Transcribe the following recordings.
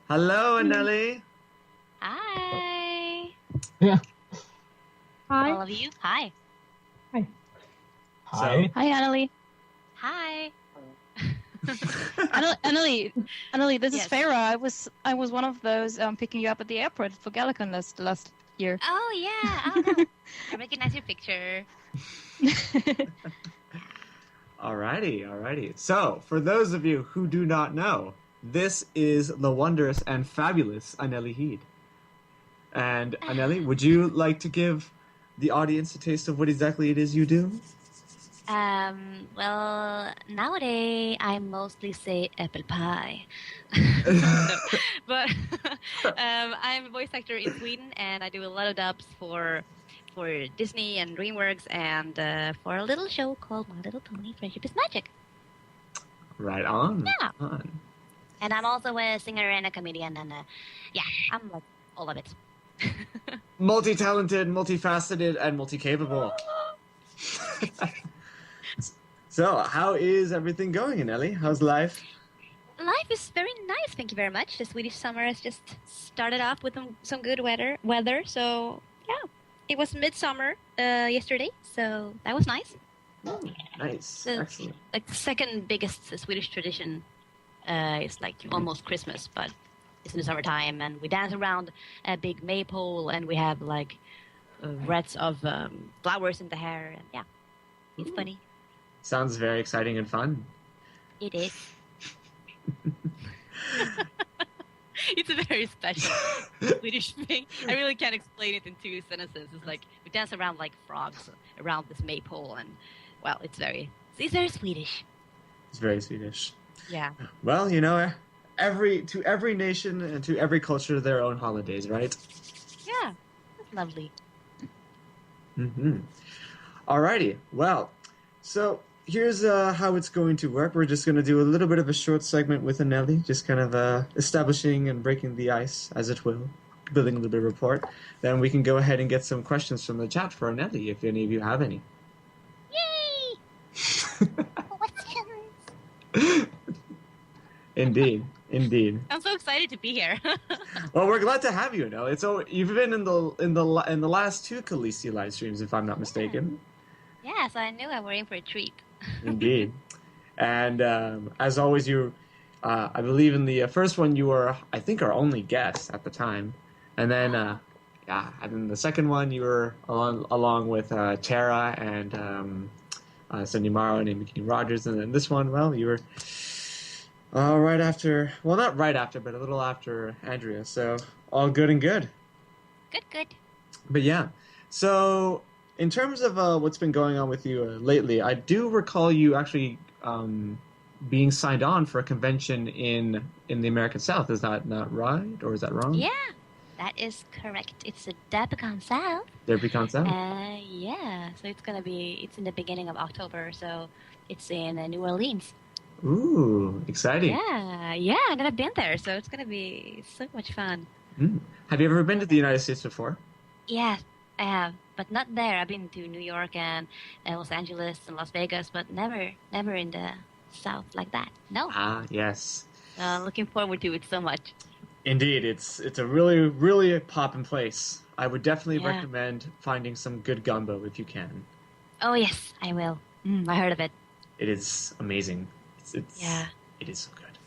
Hello, Anneli. Hi, Yeah. all Hi. of you. Hi. Hi. So, Hi. Hi, Anneli. Hi. Anneli, this is Yes. Farah. I was one of those picking you up at the airport for Gallicon last year. Oh, yeah. Oh, no. I recognize your picture. alrighty. So, for those of you who do not know, this is the wondrous and fabulous Anneli Heed. And Anneli, would you like to give the audience a taste of what exactly it is you do? Well, nowadays I mostly say apple pie. No, but I'm a voice actor in Sweden, and I do a lot of dubs for Disney and DreamWorks, and for a little show called My Little Pony: Friendship is Magic. Right on. Yeah. On. And I'm also a singer and a comedian, and yeah, I'm like all of it. Multi-talented, multifaceted, and multi-capable. So, how is everything going, Anneli? How's life? Life is very nice, thank you very much. The Swedish summer has just started off with some good weather. So yeah, it was midsummer yesterday, so that was nice. Nice. So, Excellent. like the second biggest Swedish tradition is like almost Christmas, but it's in the summertime, and we dance around a big maypole, and we have like wreaths of flowers in the hair, and yeah, it's funny. Sounds very exciting and fun. It is. It's a very special Swedish thing. I really can't explain it in two sentences. It's like we dance around like frogs around this maypole, and well, it's very Swedish. It's very Swedish. Yeah. Well, to every nation and to every culture their own holidays, right? Yeah. That's lovely. Mm-hmm. Alrighty. Well, so here's how it's going to work. We're just going to do a little bit of a short segment with Anneli, just kind of establishing and breaking the ice, as it will, building a little bit of rapport. Then we can go ahead and get some questions from the chat for Anneli, if any of you have any. Yay! Questions. Indeed. I'm so excited to be here. Well, we're glad to have you, Anneli. You've been in the last two Kallisti live streams, if I'm not mistaken. Yeah, so I knew I were in for a treat. Indeed. And as always, I believe in the first one you were, I think, our only guest at the time. And then, and then the second one you were along with Tara and Cindy Morrow and Amy King Rogers. And then this one, well, you were right after, well, not right after, but a little after Andrea. So all good and good. Good. But yeah, so in terms of what's been going on with you lately, I do recall you actually being signed on for a convention in the American South. Is that not right, or is that wrong? Yeah, that is correct. It's a Depicon South. Depicon South. Yeah, so it's in the beginning of October, so it's in New Orleans. Ooh, exciting. Yeah, I've never been there, so it's gonna be so much fun. Have you ever been to the United States before? Yeah, I have, but not there. I've been to New York and Los Angeles and Las Vegas, but never in the South like that. No. Ah, yes. Looking forward to it so much. Indeed, it's a really poppin' place. I would definitely recommend finding some good gumbo if you can. Oh yes, I will. I heard of it. It is amazing. It is so good.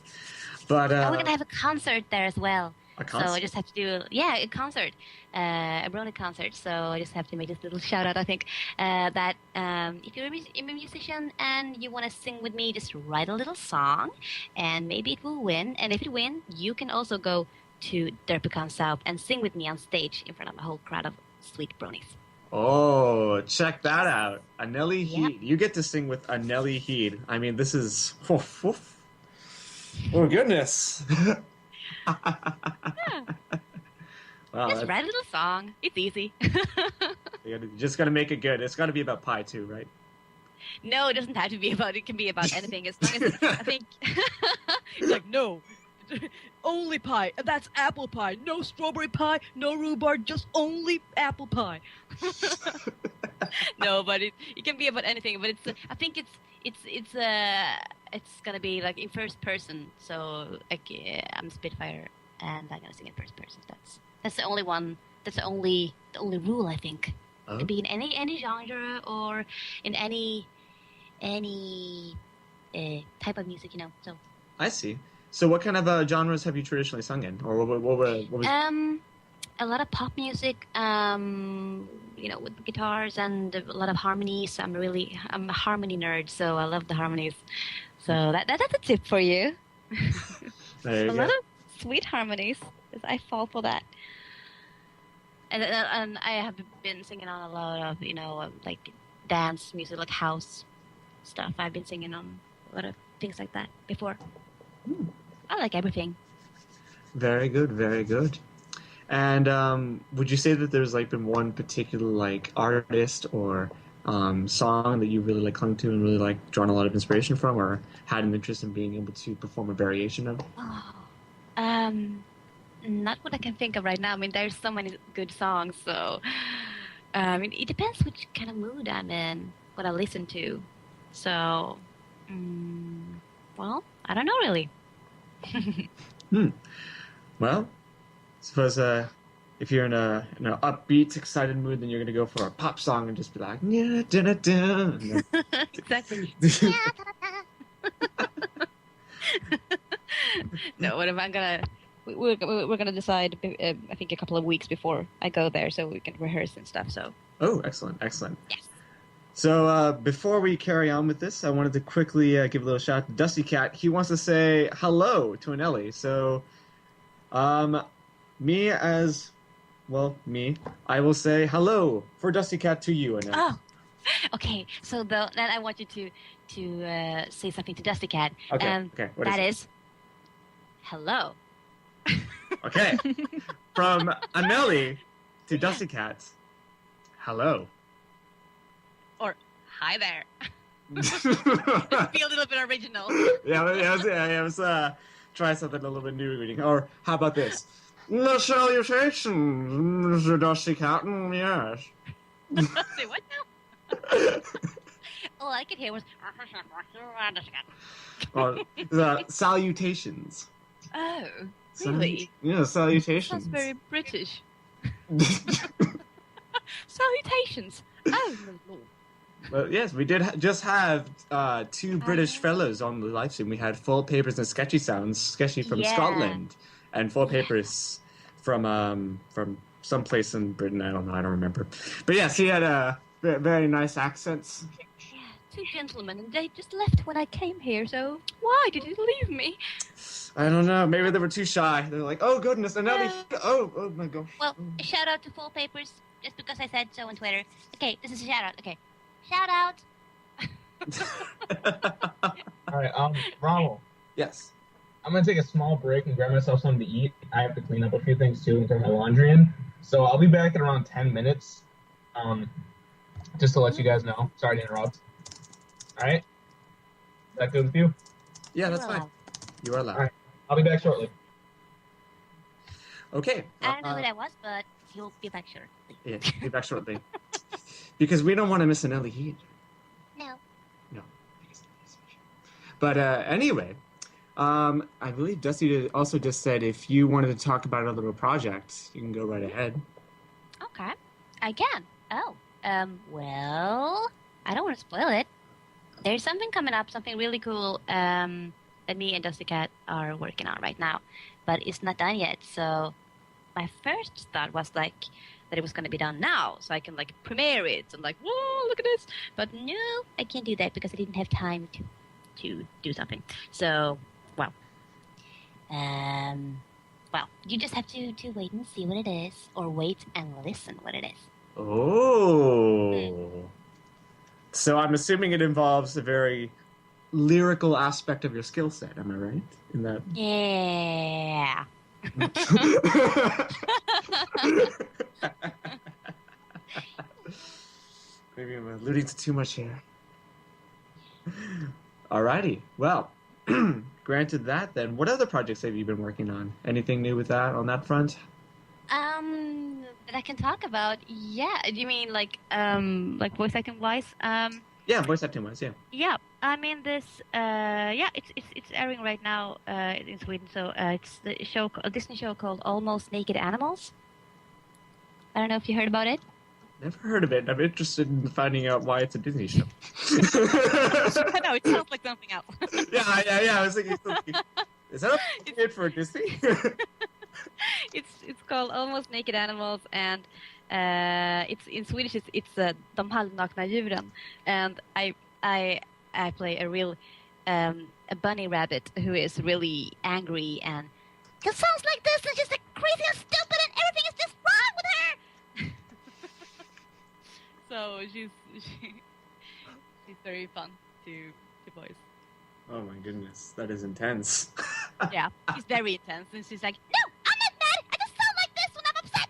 But we're gonna have a concert there as well. A concert? So I just have to do a concert, a Brony concert. So I just have to make this little shout out. I think that if you're a musician and you want to sing with me, just write a little song, and maybe it will win. And if it wins, you can also go to Derpicon South and sing with me on stage in front of a whole crowd of sweet bronies. Oh, check that out. Anneli Heed. You get to sing with Anneli Heed. I mean, this is... Oh, goodness. Wow, just write a little song. It's easy. You just got to make it good. It's got to be about pie, too, right? No, it doesn't have to be about... It can be about anything. As long as I think... It's like, no. Only pie. That's apple pie. No strawberry pie, no rhubarb, just only apple pie. No, but it can be about anything. But I think it's gonna be like in first person. So like I'm Spitfire and I'm gonna sing in first person. That's the only one. That's the only rule, I think. Oh. Could be in any genre or in any type of music, So I see. So what kind of genres have you traditionally sung in, or what was? a lot of pop music, with guitars and a lot of harmonies. I'm a harmony nerd, so I love the harmonies. So that's a tip for you. There you A go. lot of sweet harmonies. I fall for that. And I have been singing on a lot of, like dance music, like house stuff. I've been singing on a lot of things like that before. I like everything. Very good, very good. And would you say that there's like been one particular like artist or song that you really like clung to and really like drawn a lot of inspiration from, or had an interest in being able to perform a variation of? Not what I can think of right now. I mean, there's so many good songs, so it depends which kind of mood I'm in, what I listen to. So, well, I don't know really. Well, suppose if you're in an upbeat, excited mood, then you're gonna go for a pop song and just be like, yeah, da da. Exactly. No, what am I gonna? We're gonna decide. I think a couple of weeks before I go there, so we can rehearse and stuff. So. Oh, excellent, excellent. Yes. So before we carry on with this, I wanted to quickly give a little shout out to Dusty Cat. He wants to say hello to Anneli. So, me, I will say hello for Dusty Cat to you, Anneli. Oh, okay. So then I want you to say something to Dusty Cat. Okay. Okay. What that is is hello. Okay. From Anneli to Dusty Cat. Hello. Or hi there. Yeah, Be a little bit original. let's try something a little bit new reading. Or how about this? The salutations, Mr. Dusty Cat. Yes. Say what now? All I could hear was. Or the salutations. Oh, really? Yeah, salutations. Sounds very British. Salutations. Oh, my lord. Well, yes, we did just have two British fellows on the live stream. We had Full Papers and Sketchy Sounds, Sketchy from Yeah. Scotland, and Full Papers from someplace in Britain. I don't know, I don't remember. But yes, he had very nice accents. Yeah, two gentlemen, and they just left when I came here, so why did you leave me? I don't know, maybe they were too shy. They're like, oh goodness, and now oh my gosh. Well, a shout out to Full Papers, just because I said so on Twitter. Okay, this is a shout out. Okay, shout out. All right, Ronald, Yes. I'm gonna take a small break and grab myself something to eat. I have to clean up a few things too and throw my laundry in. So I'll be back in around 10 minutes. Just to let you guys know. Sorry to interrupt. All right. Is that good with you? Yeah, that's You're fine. allowed. You are allowed. All right. I'll be back shortly. Okay. I don't know who that was, but he'll be back shortly. Yeah, be back shortly. Because we don't want to miss an Ellie Heat. No. No. But anyway, I believe Dusty also just said if you wanted to talk about a little project, you can go right ahead. Okay, I can. Oh, well, I don't want to spoil it. There's something coming up, something really cool that me and Dusty Cat are working on right now, but it's not done yet. So my first thought was like that it was going to be done now, so I can like premiere it and like, whoa, look at this. But no, I can't do that because I didn't have time to do something. So, well, you just have to wait and see what it is, or wait and listen what it is. Oh. So I'm assuming it involves a very lyrical aspect of your skill set. Am I right in that? Yeah. Maybe I'm alluding to too much here. Alrighty. Well, granted that, then what other projects have you been working on? Anything new with that on that front? That I can talk about. Yeah. Do you mean like voice acting wise? Yeah, voice acting wise, yeah. Yeah, I mean this. Yeah, it's airing right now in Sweden. So it's the show, a Disney show called Almost Naked Animals. I don't know if you heard about it. Never heard of it. I'm interested in finding out why it's a Disney show. I know, it sounds like something else. yeah. I was thinking, is that appropriate for Disney? It's called Almost Naked Animals, and it's in Swedish. It's De halvnakna djuren, and I play a real a bunny rabbit who is really angry and it sounds like this, and she's like crazy and stupid, and everything is just wrong with her. So she's very fun to voice. Oh my goodness, that is intense. Yeah, she's very intense, and she's like, no, I'm not mad. I just sound like this when I'm upset.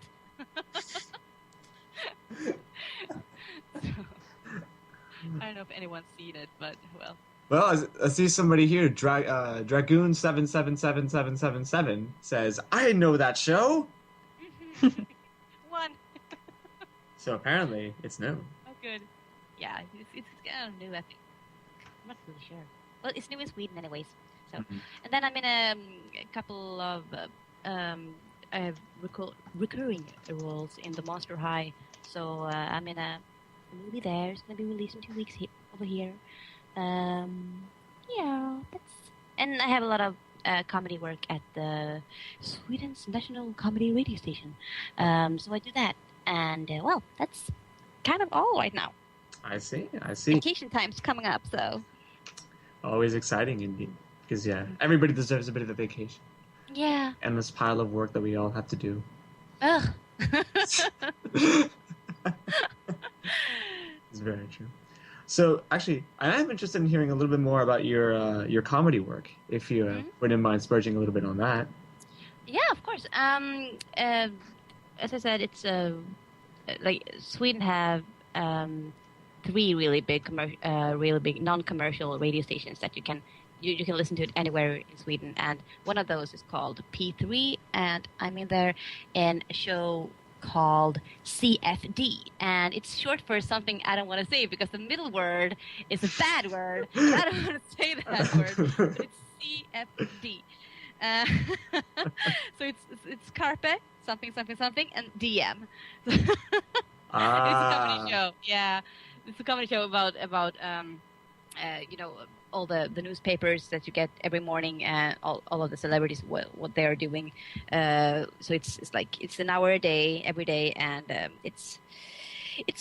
I don't know if anyone's seen it, but well. Well, I see somebody here, Dragoon 777777 says, I know that show. One. So apparently, it's new. Oh, good. Yeah, it's kind of new, I think. I'm not really sure. Well, it's new in Sweden anyways. So, and then I'm in a couple of recurring roles in the Monster High. So I'm in a movie there. It's going to be released in 2 weeks over here. Yeah, and I have a lot of comedy work at the Sweden's national comedy radio station. So I do that. And, well, that's kind of all right now. I see. Vacation time's coming up, so... Always exciting, indeed. Because, yeah, everybody deserves a bit of a vacation. Yeah. And this pile of work that we all have to do. Ugh. It's very true. So, actually, I am interested in hearing a little bit more about your comedy work, if you wouldn't mind spurging a little bit on that. Yeah, of course. As I said, it's like Sweden have 3 really big non-commercial radio stations that you can listen to it anywhere in Sweden, and one of those is called P3, and I'm in there in a show called CFD, and it's short for something I don't want to say because the middle word is a bad word. I don't want to say that word, but it's CFD. So it's Carpe, something, and DM. It's a comedy show. Yeah, it's a comedy show about all the newspapers that you get every morning, and all of the celebrities what they are doing. So it's like it's an hour a day every day, and it's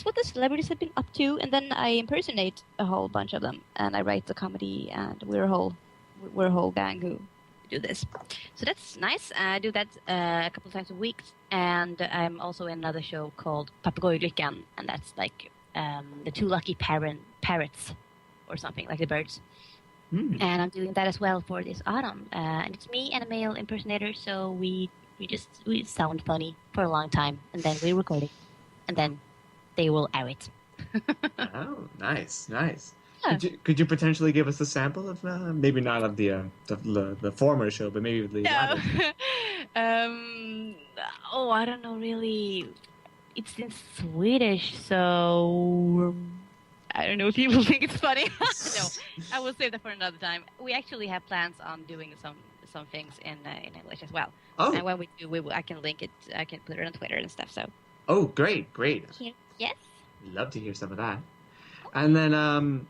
what the celebrities have been up to, and then I impersonate a whole bunch of them, and I write the comedy, and we're a whole gang who do this. So that's nice. I do that a couple times a week, and I'm also in another show called Papegojlyckan, and that's like the 2 lucky parrots or something, like the birds. And I'm doing that as well for this autumn. And it's me and a male impersonator, so we sound funny for a long time, and then we record it, and then they will air it. Oh, nice. Yeah. Could you potentially give us a sample of maybe not of the former show, but maybe the latter? I don't know really. It's in Swedish, so I don't know if people think it's funny. No, I will save that for another time. We actually have plans on doing some things in English as well. Oh. And when we do, I can link it. I can put it on Twitter and stuff. So. Oh, great. Yes. Love to hear some of that. And then I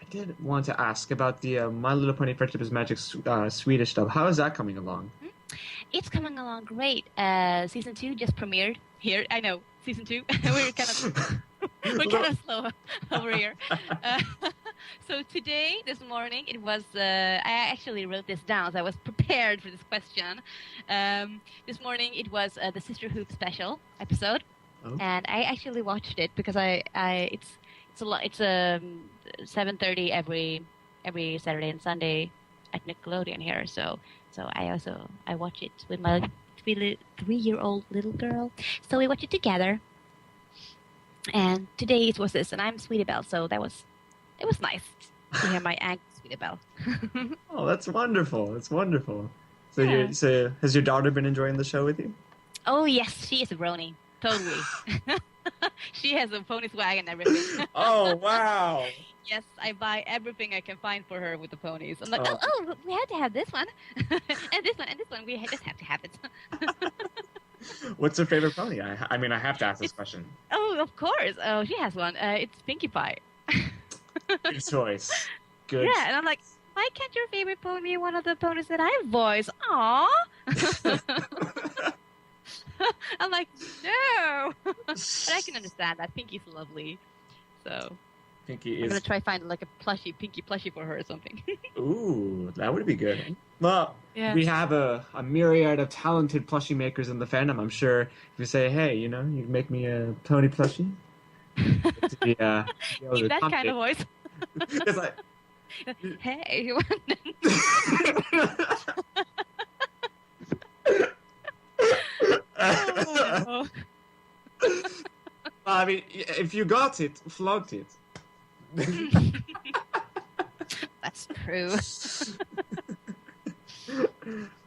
did want to ask about the My Little Pony Friendship is Magic Swedish dub. How is that coming along? It's coming along great. Season 2 just premiered here. I know, season 2. We're kind of slow over here. So today, this morning, it was. I actually wrote this down, so I was prepared for this question. This morning, it was the Sister Hoop special episode, and I actually watched it because it's a lot. It's 7:30 every Saturday and Sunday at Nickelodeon here. So I watch it with my 3-year-old little girl. So we watch it together. And today it was this, and I'm Sweetie Belle, so it was nice to hear my aunt Sweetie Belle. Oh, that's wonderful! That's wonderful. So has your daughter been enjoying the show with you? Oh yes, she is a brony, totally. She has a pony swag and everything. Oh, wow. Yes, I buy everything I can find for her with the ponies. I'm like, Oh. we have to have this one, and this one, and this one. We just have to have it. What's her favorite pony? I mean, I have to ask this question. Oh, of course. Oh, she has one. It's Pinkie Pie. Good choice. Good. Yeah, and I'm like, why can't your favorite pony be one of the ponies that I voice? Aww. I'm like, no. But I can understand that. Pinkie's lovely. So Pinky I'm is. gonna try find like a Pinkie plushie for her or something. Ooh, that would be good. Well, Yeah. we have a myriad of talented plushie makers in the fandom. I'm sure if you say, hey, you know, you make me a pony plushie. To be, be able In to that kind accommodate- of voice. It's like, Hey. Oh, I mean, if you got it, flaunt it. that's true.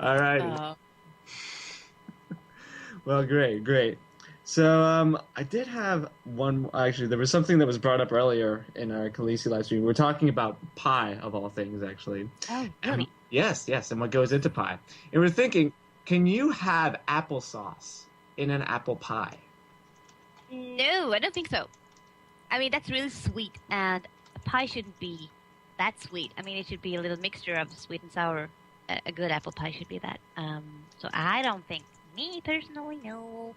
All right. Oh. Well, great. So, I did have one. Actually, there was something that was brought up earlier in our Kallisti live stream. We were talking about pie, of all things, actually. Oh, really? Yes, and what goes into pie. And we're thinking, can you have applesauce in an apple pie? No, I don't think so. I mean, that's really sweet, and a pie shouldn't be that sweet. I mean, it should be a little mixture of sweet and sour. A good apple pie should be that. So I don't think. Me personally, no.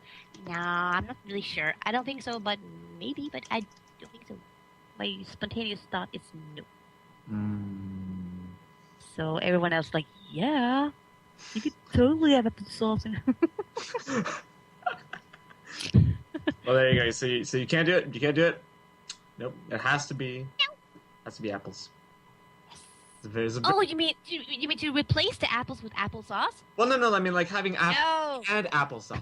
Nah, I'm not really sure. I don't think so, but maybe, but I don't think so. My spontaneous thought is no. So everyone else like, yeah, you could totally have applesauce in. Well, there you go. So you can't do it. You can't do it. Nope. It has to be. Has to be apples. There's a Oh, you mean to replace the apples with applesauce? Well, no. I mean, like having apples No. and applesauce.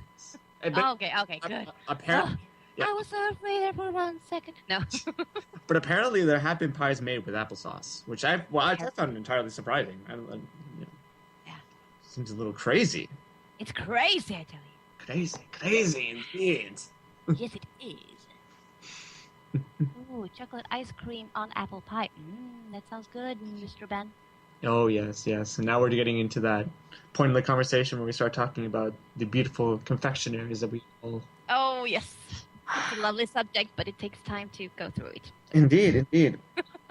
But Oh, okay, good. apparently, yeah. I was so afraid there for 1 second. No. But apparently, there have been pies made with applesauce, which I found entirely surprising. You know, Yeah. Seems a little crazy. It's crazy, I tell you. Crazy indeed. Yes, it is. Ooh, chocolate ice cream on apple pie. That sounds good, Mr. Ben. Oh yes. And now we're getting into that point in the conversation where we start talking about the beautiful confectionaries that we all. Oh, yes. It's a lovely subject, but it takes time to go through it. Indeed.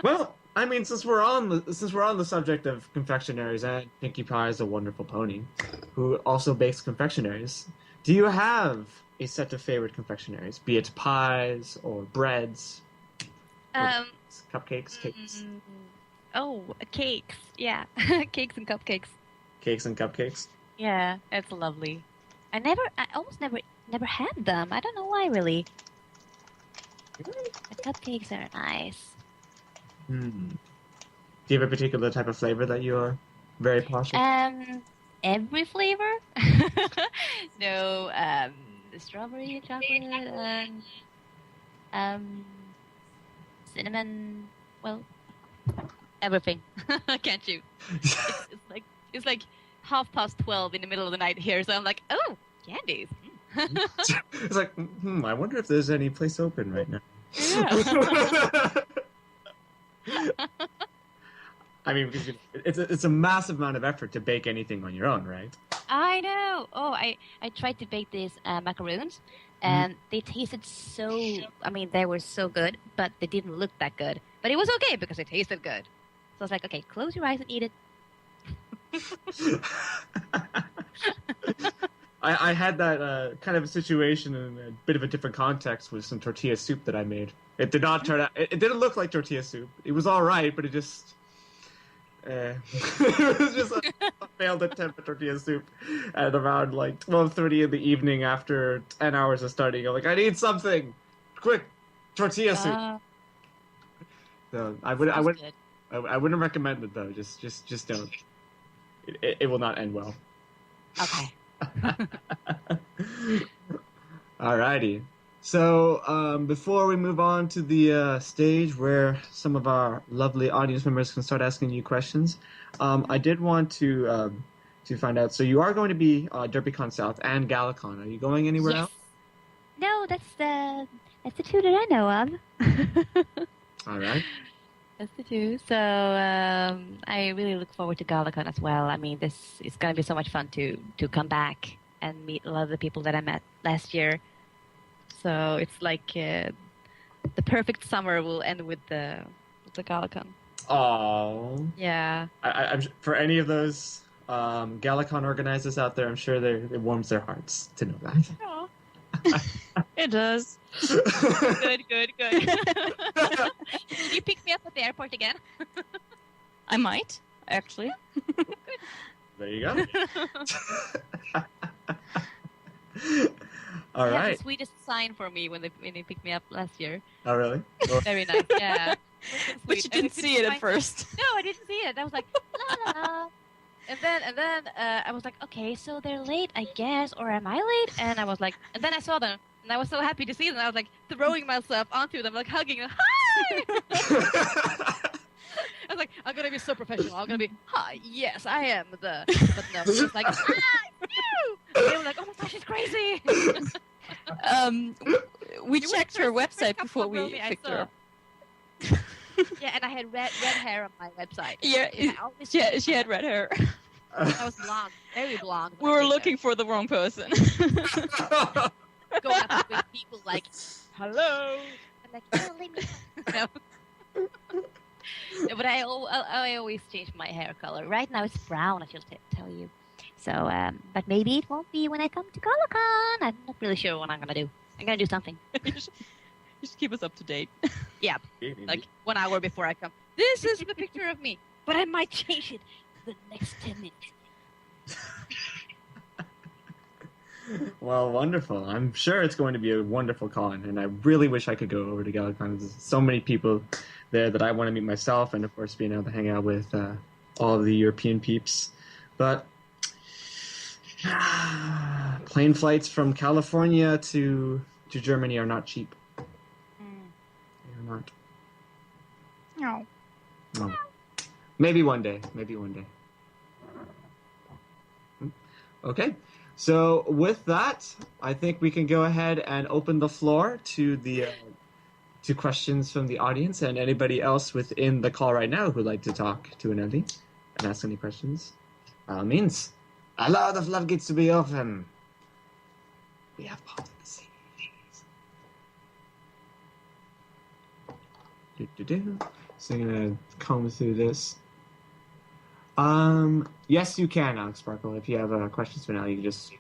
Well, I mean, since we're on the subject of confectionaries, and Pinkie Pie is a wonderful pony, who also bakes confectionaries. Do you have a set of favorite confectionaries, be it pies or breads, cupcakes, cakes, Oh, cakes. Yeah, cakes and cupcakes. cakes and cupcakes? Yeah, it's lovely. I almost never had them. I don't know why, really. The cupcakes are nice. Do you have a particular type of flavor that you're very partial? Every flavor? No, strawberry chocolate, cinnamon. Well, everything. Can't you? It's like 12:30 in the middle of the night here, so I'm like, oh, candies. It's like, I wonder if there's any place open right now. Yeah. I mean, because it's a massive amount of effort to bake anything on your own, right? I know. Oh, I tried to bake these macaroons, and they tasted so. I mean, they were so good, but they didn't look that good. But it was okay because they tasted good. So I was like, okay, close your eyes and eat it. I had that kind of a situation in a bit of a different context with some tortilla soup that I made. It did not turn out. It didn't look like tortilla soup. It was all right, but it just. It was just a failed attempt at tortilla soup at around like 12:30 in the evening after 10 hours of studying. I'm like, I need something quick, tortilla soup. So I wouldn't recommend it though. Just don't. It will not end well. Okay. Alrighty. So before we move on to the stage where some of our lovely audience members can start asking you questions, I did want to find out. So you are going to be DerbyCon South and GalaCon. Are you going anywhere else? No, that's the two that I know of. All right. That's the two. So I really look forward to GalaCon as well. I mean, this is going to be so much fun to come back and meet a lot of the people that I met last year. So it's like the perfect summer will end with the GalaCon. Oh. Yeah. I'm for any of those GalaCon organizers out there, I'm sure it warms their hearts to know that. Oh. It does. Good. Will you pick me up at the airport again? I might, actually. There you go. All They had right. the sweetest sign for me when they picked me up last year. Oh, really? Well, Very nice. Yeah. But you didn't see it at first. No, I didn't see it. I was like, la la la. And then I was like, okay, so they're late, I guess, or am I late? And I was like, and then I saw them, and I was so happy to see them. I was like throwing myself onto them, like hugging them. Hi! I was like, I'm gonna be so professional. I'm gonna be, hi, yes, I am the. But no, it was like, ah, you! They were like, oh my gosh, she's crazy. We You checked were her first website couple before of we Romy I picked saw. her up. Yeah, and I had red hair on my website. Yeah, And I always she had red hair. I was blonde, very blonde. We were looking for the wrong person. Going up with people like, hello. I'm like, no, leave me. No. No, but I always change my hair color. Right now it's brown, I should tell you. So, but maybe it won't be when I come to GalaCon. I'm not really sure what I'm gonna do. I'm gonna do something. You should keep us up to date. Yeah, like 1 hour before I come. This is the picture of me, but I might change it the next 10 minutes. Well, wonderful. I'm sure it's going to be a wonderful con, and I really wish I could go over to GalaCon. There's so many people there that I want to meet myself, and of course being able to hang out with all of the European peeps. But plane flights from California to Germany are not cheap. They are not. No. No. Maybe one day. Okay. So with that, I think we can go ahead and open the floor to the to questions from the audience and anybody else within the call right now who'd like to talk to Anneli and ask any questions. By all means, a lot of floodgates to be open. We have politics. So I'm gonna comb through this. Yes, you can, Alex Sparkle. If you have questions for now, you can just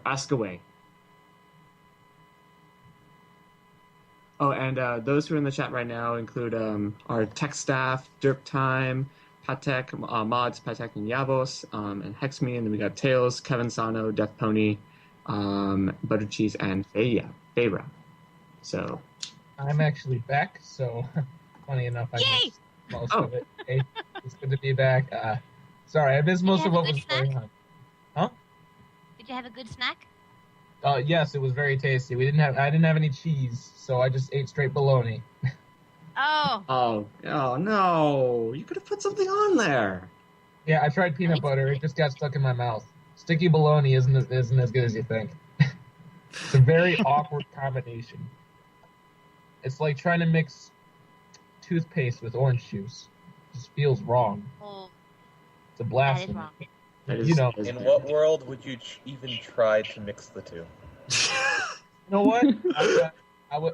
ask away. Oh, and those who are in the chat right now include our tech staff, Derp Time, Patek, Mods, Patek and Yavos, and Hexme, and then we got Tails, Kevin Sano, Death Pony, Buttercheese, and Feyra. So I'm actually back, so funny enough, I Yay! missed most Oh. of it. Hey, it's good to be back. Sorry, I missed most you of have what a was good going on. Did you have a good snack? Yes, it was very tasty. I didn't have any cheese, so I just ate straight bologna. Oh, oh no! You could have put something on there. Yeah, I tried peanut butter. It just got stuck in my mouth. Sticky bologna isn't as good as you think. It's a very awkward combination. It's like trying to mix toothpaste with orange juice. It just feels wrong. oh, It's a that is blasphemy. wrong. That is- You know. that is In bad. what world would you even try to mix the two? You know what? I was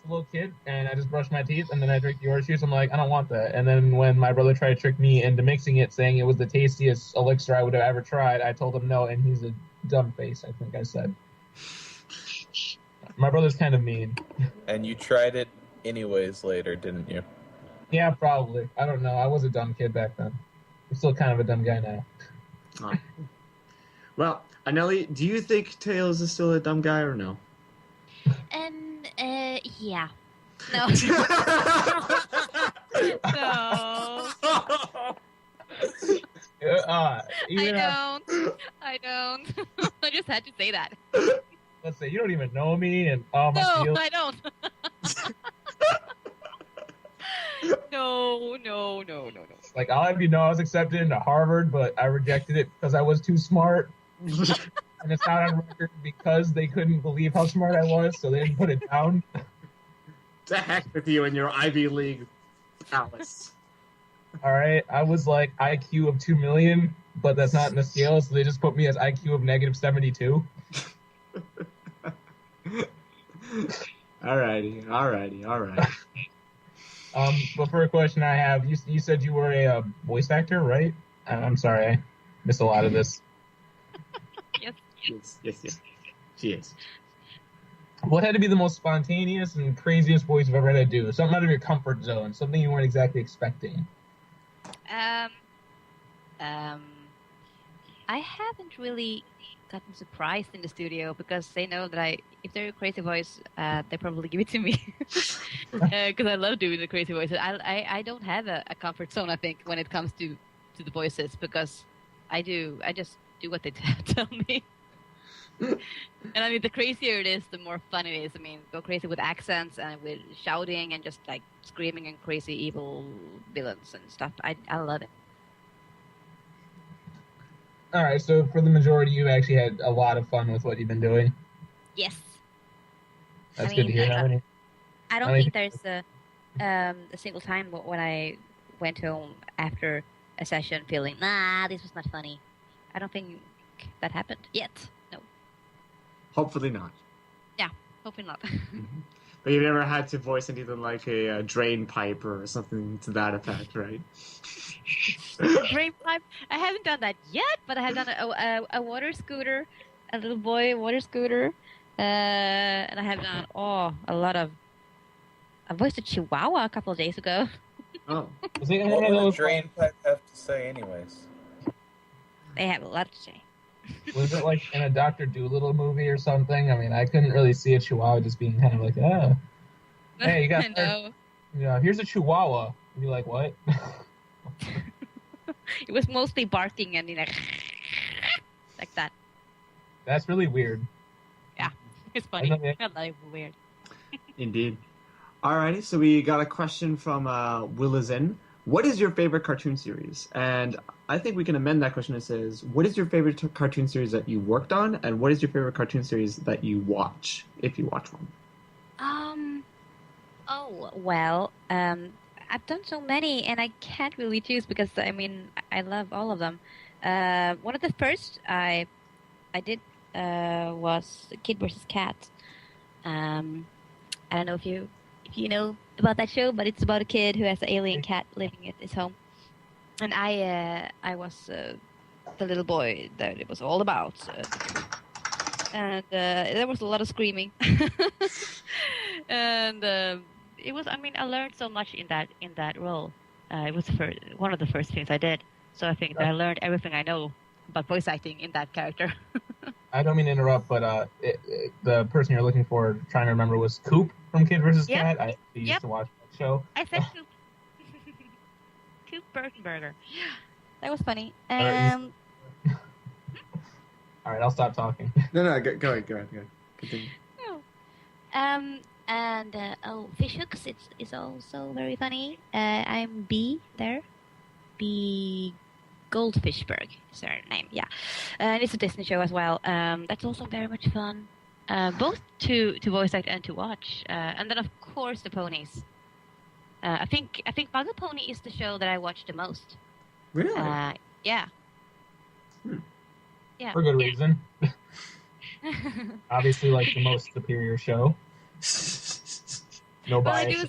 a little kid, and I just brushed my teeth, and then I drank the orange juice. I'm like, I don't want that. And then when my brother tried to trick me into mixing it, saying it was the tastiest elixir I would have ever tried, I told him no, and he's a dumb face, I think I said. My brother's kind of mean. And you tried it anyways later, didn't you? Yeah, probably. I don't know. I was a dumb kid back then. I'm still kind of a dumb guy now. Oh. Well, Anneli, do you think Tails is still a dumb guy or no? Yeah. No. No. Even I don't. I just had to say that. let's say you don't even know me, and my No, feelings. I don't. No. Like, I'll have you know I was accepted into Harvard, but I rejected it because I was too smart. and it's not on record because they couldn't believe how smart I was, so they didn't put it down. To heck with you and your Ivy League palace. All right, I was like IQ of 2 million, but that's not in the scale, so they just put me as IQ of negative 72. Alrighty. But for a question I have, you said you were a voice actor, right? I'm sorry, I missed a lot of this. Yes. She is. What had to be the most spontaneous and craziest voice you've ever had to do? Something out of your comfort zone, something you weren't exactly expecting. I haven't really gotten surprised in the studio because they know that if they're a crazy voice, they probably give it to me because I love doing the crazy voices. I don't have a comfort zone, I think, when it comes to the voices because I just do what they tell me. And I mean, the crazier it is, the more fun it is. I mean, go crazy with accents and with shouting and just like screaming and crazy evil villains and stuff. I love it. All right, so for the majority, you actually had a lot of fun with what you've been doing. Yes. That's good to hear. I don't think there's a single time when I went home after a session feeling, this was not funny. I don't think that happened yet. No. Hopefully not. Yeah, hopefully not. But you've never had to voice anything like a drain pipe or something to that effect, right? Drain pipe? I haven't done that yet, but I have done a water scooter, a little boy water scooter, and I have done a lot of. I voiced a Chihuahua a couple of days ago. Oh, Was it What one of would a those? drain pipe have to say, anyways? They have a lot to say. Was it like in a Dr. Dolittle movie or something? I mean, I couldn't really see a Chihuahua just being kind of like, hey, you got. No. Yeah, here's a Chihuahua. You'd be like, what? It was mostly barking and like that. That's really weird. Yeah, it's funny. I know, yeah. Not like weird. indeed. Alrighty, so we got a question from Willizin. What is your favorite cartoon series? And I think we can amend that question. It says, what is your favorite cartoon series that you worked on? And what is your favorite cartoon series that you watch, if you watch one? I've done so many, and I can't really choose because, I mean, I love all of them. One of the first I did was Kid vs. Cat. I don't know if you know about that show, but it's about a kid who has an alien cat living at his home. And I was the little boy that it was all about. And there was a lot of screaming. And it was, I mean, I learned so much in that role. It was one of the first things I did. So I think that I learned everything I know about voice acting in that character. I don't mean to interrupt, but the person you're looking for, trying to remember, was Coop from Kid vs. Cat. I used to watch that show. I said Coop. Coop Burtonberger. That was funny. All right, I'll stop talking. No, go ahead. Continue. Fishhooks is also very funny. I'm B there. B Goldfishberg is her name, yeah. And it's a Disney show as well. That's also very much fun. Both to voice act and to watch. And then of course the ponies. I think My Little Pony is the show that I watch the most. Really? Yeah. Yeah. For good reason. Obviously, like the most superior show. No bias.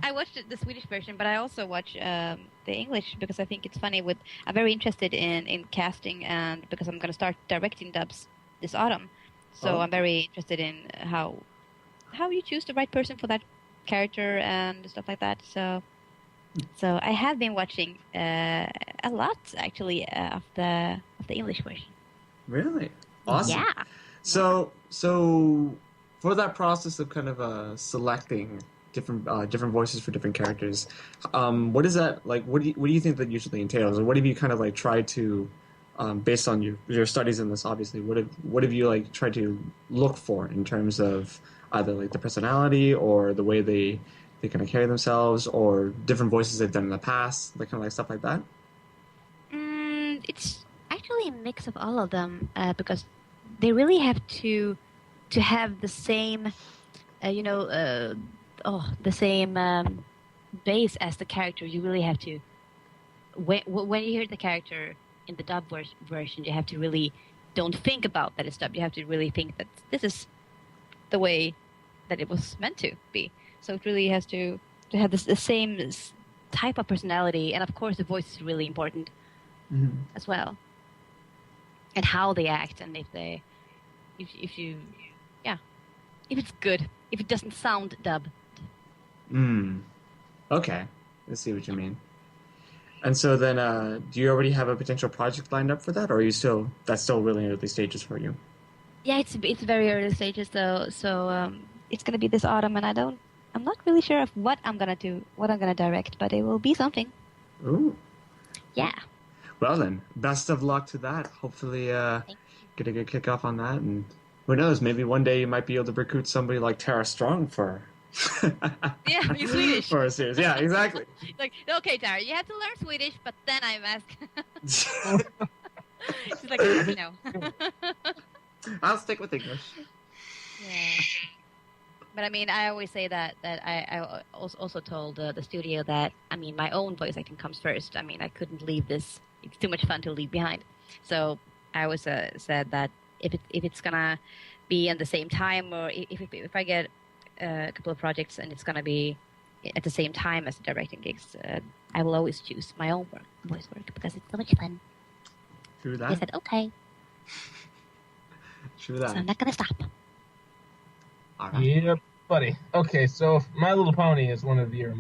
I watched the Swedish version, but I also watch the English because I think it's funny. I'm very interested in casting, and because I'm going to start directing dubs this autumn, so I'm very interested in how you choose the right person for that character and stuff like that. So I have been watching a lot actually of the English version. Really? Awesome. Yeah. So for that process of kind of selecting different voices for different characters, what is that like? What do you think that usually entails, or what have you kind of like tried to, based on your studies in this, obviously, what have you like tried to look for in terms of either like the personality or the way they kind of carry themselves, or different voices they've done in the past, like kind of like stuff like that? It's actually actually a mix of all of them because they really have to have the same, the same base as the character. You really have to when you hear the character in the dub version, you have to really don't think about that it's dubbed. You have to really think that this is the way that it was meant to be. So it really has to have the same type of personality, and of course the voice is really important as well, and how they act, and if it's good, if it doesn't sound dubbed. Okay, I see what you mean. And so then, do you already have a potential project lined up for that, or are you that's still really early stages for you? Yeah, it's very early stages though, so it's gonna be this autumn, and I'm not really sure of what I'm gonna do, what I'm gonna direct, but it will be something. Ooh. Yeah. Well then, best of luck to that. Hopefully, get a good kickoff on that, and who knows, maybe one day you might be able to recruit somebody like Tara Strong for. Yeah, you're Swedish. For a series, yeah, exactly. Like, okay, Tara, you have to learn Swedish, but then I'm asking. She's like, I'll stick with English. Yeah. But I mean, I always say that I also told the studio that, I mean, my own voice acting comes first. I mean, I couldn't leave this. It's too much fun to leave behind. So I always said that if it's gonna be at the same time, or if I get a couple of projects and it's gonna be at the same time as directing gigs, I will always choose my own voice work because it's so much fun. True that. I said okay. True that. So I'm not gonna stop. All right. Yep, buddy. Okay, so if My Little Pony is one of your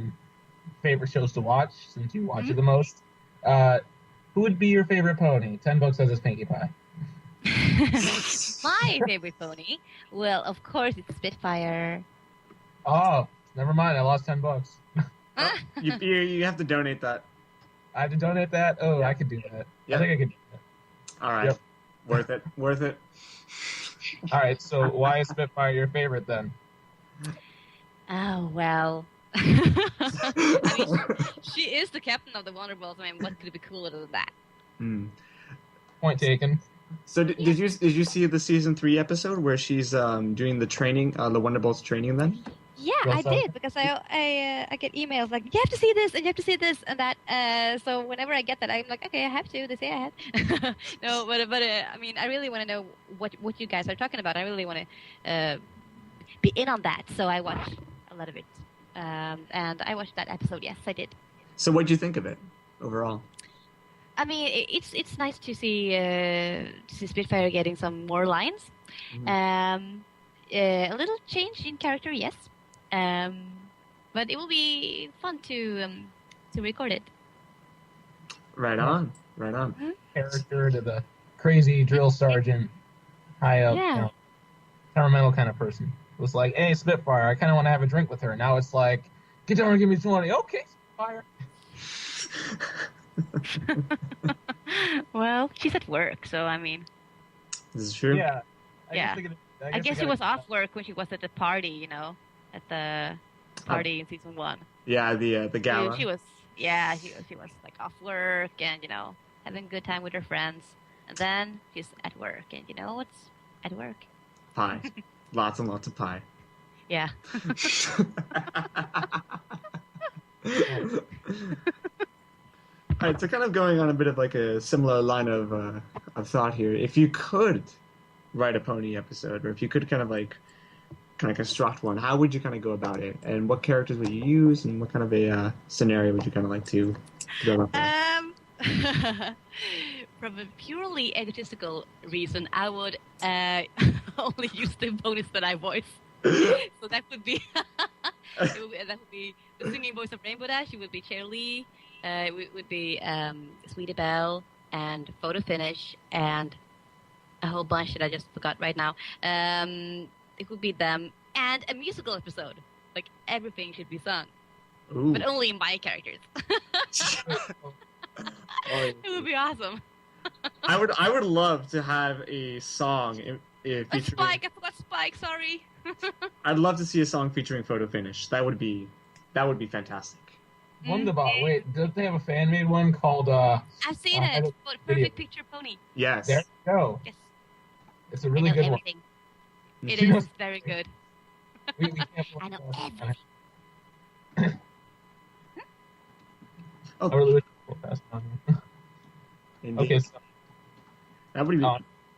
favorite shows to watch, since you watch it the most, who would be your favorite pony? 10 bucks says it's Pinkie Pie. My favorite pony? Well, of course, it's Spitfire. Oh, never mind. I lost 10 bucks. You have to donate that. I have to donate that? Oh, I could do that. Yep. I think I could do that. All right. Yep. Worth it. Worth it. All right, so why is Spitfire your favorite then? Oh, well. I mean, she is the captain of the Wonderballs. I mean, what could be cooler than that? Point taken. So did you see the season 3 episode where she's doing the training, the Wonderbolts training then? Yeah, I did, because I get emails like, you have to see this, and you have to see this, and that. So whenever I get that, I'm like, okay, I have to. They say I have. No, but I mean, I really want to know what you guys are talking about. I really want to be in on that. So I watched a lot of it, and I watched that episode. Yes, I did. So what did you think of it overall? I mean, it's nice to see Spitfire getting some more lines. A little change in character, yes. But it will be fun to record it. Right on, right on. Character to the crazy drill sergeant, high up, temperamental kind of person. It was like, hey, Spitfire, I kind of want to have a drink with her. Now it's like, get down and give me 20. Okay, Spitfire. Well, she's at work, so I mean. This is true. Yeah. I guess she was off work when she was at the party, at the party in season 1. Yeah, the gala. She was like off work and having a good time with her friends, and then she's at work, and what's at work? Pie, lots and lots of pie. Yeah. All right, so kind of going on a bit of like a similar line of thought here. If you could write a pony episode, or if you could kind of construct one, how would you kind of go about it? And what characters would you use, and what kind of a scenario would you kind of like to build up with? From a purely egotistical reason, I would only use the ponies that I voice. So that would be that would be the singing voice of Rainbow Dash. It would be Cherry. It would be Sweetie Belle and Photo Finish and a whole bunch that I just forgot right now. It would be them and a musical episode. Like everything should be sung, but only my characters. It would be awesome. I would love to have a song featuring. Spike, I forgot Spike. Sorry. I'd love to see a song featuring Photo Finish. That would be fantastic. Wunderbar. Wait, don't they have a fan made one called I've seen I it. don't- Perfect video. Picture Pony. Yes. There you go. Yes, It's a I really know good everything. one. It She is knows- very good. we can't I know focus on everything. it. Oh, I really wish we could pass it on here. indeed. Okay, so That would be. you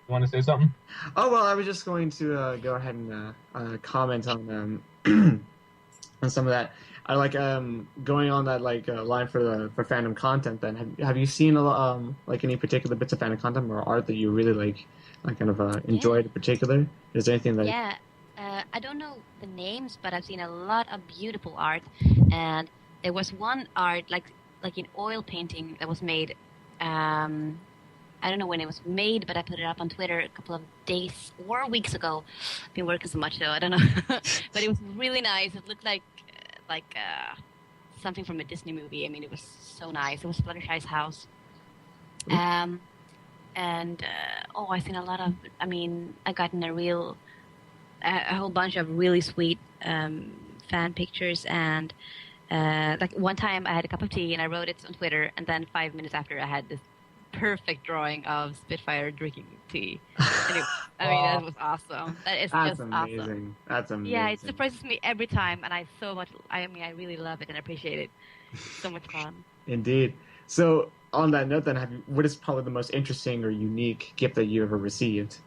want to say something? Oh well, I was just going to go ahead and comment on on some of that. I like going on that line for fandom content. Then have you seen like any particular bits of fandom content or art that you really like kind of enjoyed in particular? Is there anything that? Yeah, I don't know the names, but I've seen a lot of beautiful art, and there was one art like in oil painting that was made. I don't know when it was made, but I put it up on Twitter a couple of days or weeks ago. I've been working so much, so I don't know. But it was really nice. It looked like something from a Disney movie. I mean, it was so nice. It was Fluttershy's house. And I've seen a lot of. I mean, I gotten a whole bunch of really sweet fan pictures, and like one time I had a cup of tea and I wrote it on Twitter, and then 5 minutes after I had this perfect drawing of Spitfire drinking tea. And I mean, that was awesome. That is That's just amazing. awesome. That's amazing. Yeah, it surprises me every time, and I really love it and appreciate it. So much fun. Indeed. So on that note, then, what is probably the most interesting or unique gift that you ever received?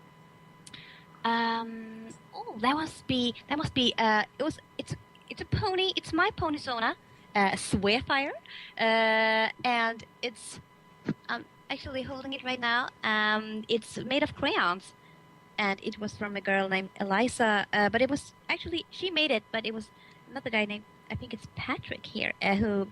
That must be. It's a pony. It's my pony Sona, Swefire, and it's. I'm actually holding it right now. It's made of crayons, and it was from a girl named Eliza. But it was actually she made it, but it was another guy named I think it's Patrick here who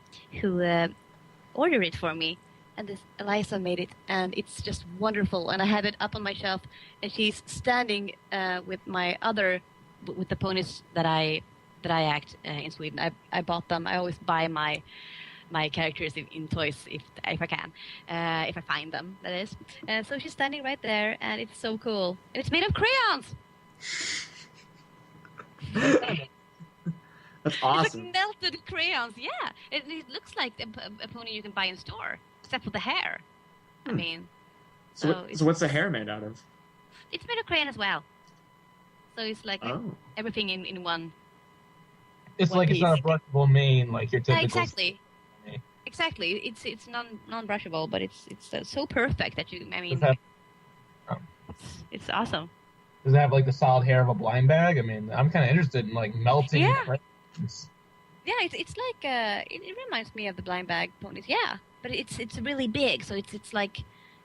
ordered it for me. And this Eliza made it, and it's just wonderful. And I have it up on my shelf, and she's standing with the ponies that I act in Sweden. I bought them. I always buy my characters in toys if I can, if I find them. That is. So she's standing right there, and it's so cool. And it's made of crayons. That's It's awesome. like melted crayons. Yeah, it looks like a pony you can buy in store, except for the hair. I mean, So what's the hair made out of? it's made of crayon as well. So it's like Oh. everything in one. It's One like it's not a piece. brushable mane like your typical. Exactly. Exactly. It's non-brushable, but it's so perfect that you. I mean, Does it have, it's awesome. does it have like the solid hair of a blind bag? I mean, I'm kind of interested in like melting. Yeah. crayons. Yeah, it's like it reminds me of the blind bag ponies. Yeah, but it's really big, so it's like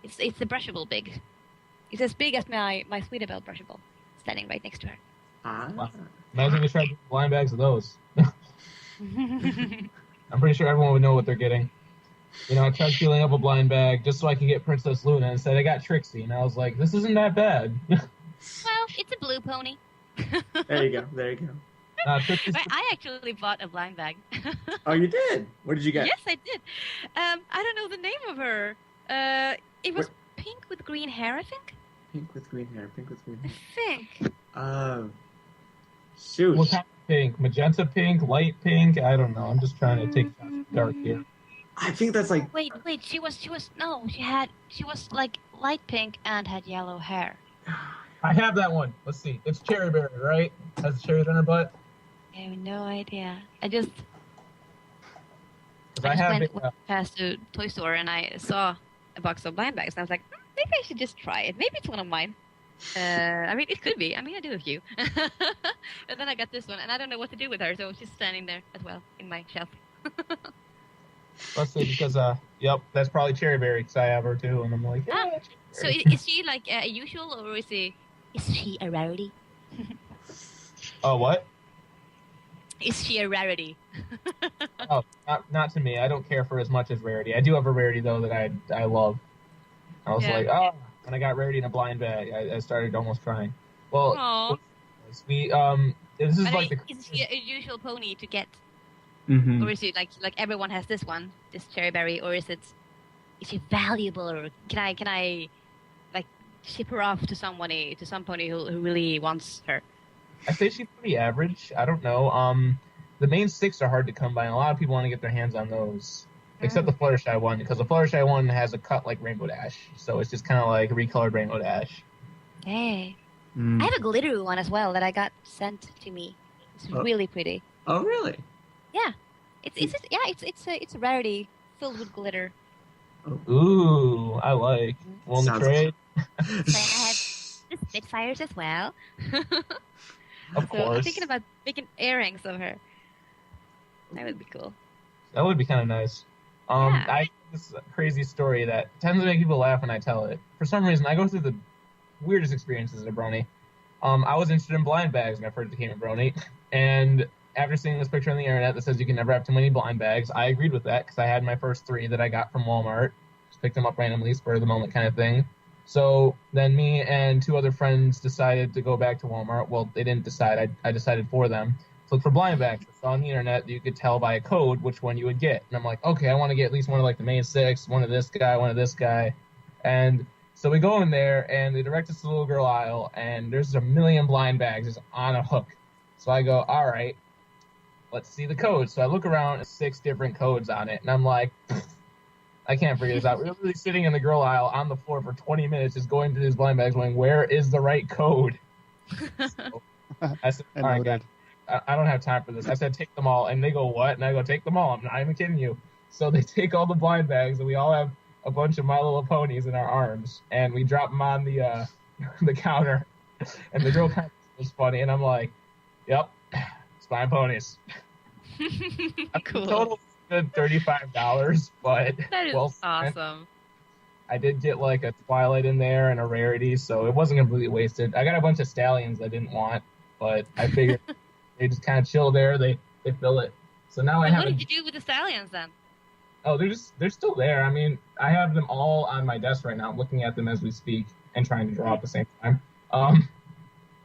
it's the brushable big. It's as big as my Sweetabelle brushable, standing right next to her. Ah. Wow. Imagine we tried blind bags of those. I'm pretty sure everyone would know what they're getting. You know, I tried peeling up a blind bag just so I could get Princess Luna. Instead, I got Trixie, and I was like, "This isn't that bad." Well, it's a blue pony. There you go. There you go. Trixie's But I actually bought a blind bag. Oh, you did. What did you get? Yes, I did. I don't know the name of her. It was pink with green hair, I think. Pink with green hair. Pink with green I hair. think. Shoot. what kind of pink? Magenta pink, light pink? I don't know. I'm just trying to take shots of dark here. I think that's like. Wait. She was like light pink and had yellow hair. I have that one. Let's see. It's cherry berry, right? Has cherries on her butt. I have no idea. I just 'Cause I have it. went past the toy store and I saw a box of blind bags and I was like, maybe I should just try it. Maybe it's one of mine. I mean, it could be. I mean, I do a few. And then I got this one, and I don't know what to do with her, so she's standing there as well in my shelf. Let's see, because yep, that's probably cherry berry because I have her too, and I'm like, yeah. So is she like a usual, or is she a rarity? Oh, what? Is she a rarity? Oh, not to me. I don't care for as much as rarity. I do have a rarity though that I love. I was Yeah. like, oh, when I got rarity in a blind bag, I started almost crying. Well, Aww. we this is But like is she a usual pony to get, Mm-hmm. or is it like everyone has this one, this cherry berry, or is she valuable, or can I like ship her off to some pony who really wants her? I say she's pretty average. I don't know. the main 6 are hard to come by, and a lot of people want to get their hands on those. Except the Fluttershy one, because the Fluttershy one has a cut like Rainbow Dash, so it's just kind of like recolored Rainbow Dash. Hey. Mm. I have a glittery one as well that I got sent to me. It's really pretty. Oh, really? Yeah. It's a rarity filled with glitter. Ooh, I like. Want to Sounds- trade? So I have the Spitfires as well. Of So I'm course. thinking about making earrings of her. That would be cool. That would be kind of nice. Yeah. I this crazy story that tends to make people laugh when I tell it. For some reason, I go through the weirdest experiences at a brony. I was interested in blind bags when I first became a brony, and after seeing this picture on the internet that says you can never have too many blind bags, I agreed with that because I had my first 3 that I got from Walmart. Just picked them up randomly, spur of the moment kind of thing. So then me and 2 other friends decided to go back to Walmart. Well, they didn't decide. I decided for them. To look for blind bags. I saw on the internet that you could tell by a code which one you would get. And I'm like, okay, I want to get at least one of like the main 6, one of this guy, one of this guy. And so we go in there, and they direct us to the little girl aisle, and there's a million blind bags just on a hook. So I go, all right, let's see the codes. So I look around at 6 different codes on it, and I'm like, I can't figure this out. We're literally sitting in the girl aisle on the floor for 20 minutes just going through these blind bags going, where is the right code? So I said, all right, guys, I don't have time for this. I said, take them all. And they go, what? And I go, take them all. I'm not even kidding you. So they take all the blind bags, and we all have a bunch of My Little Ponies in our arms, and we drop them on the the counter. And the girl kind of was funny, and I'm like, yep, Spine Ponies. Cool. Total good $35, but That is well spent. awesome. I did get like a Twilight in there and a rarity, so it wasn't completely wasted. I got a bunch of stallions I didn't want, but I figured they just kind of chill there. They fill it. So now I have. What did you do with the stallions then? Oh, they're still there. I mean, I have them all on my desk right now. I'm looking at them as we speak and trying to draw at the same time.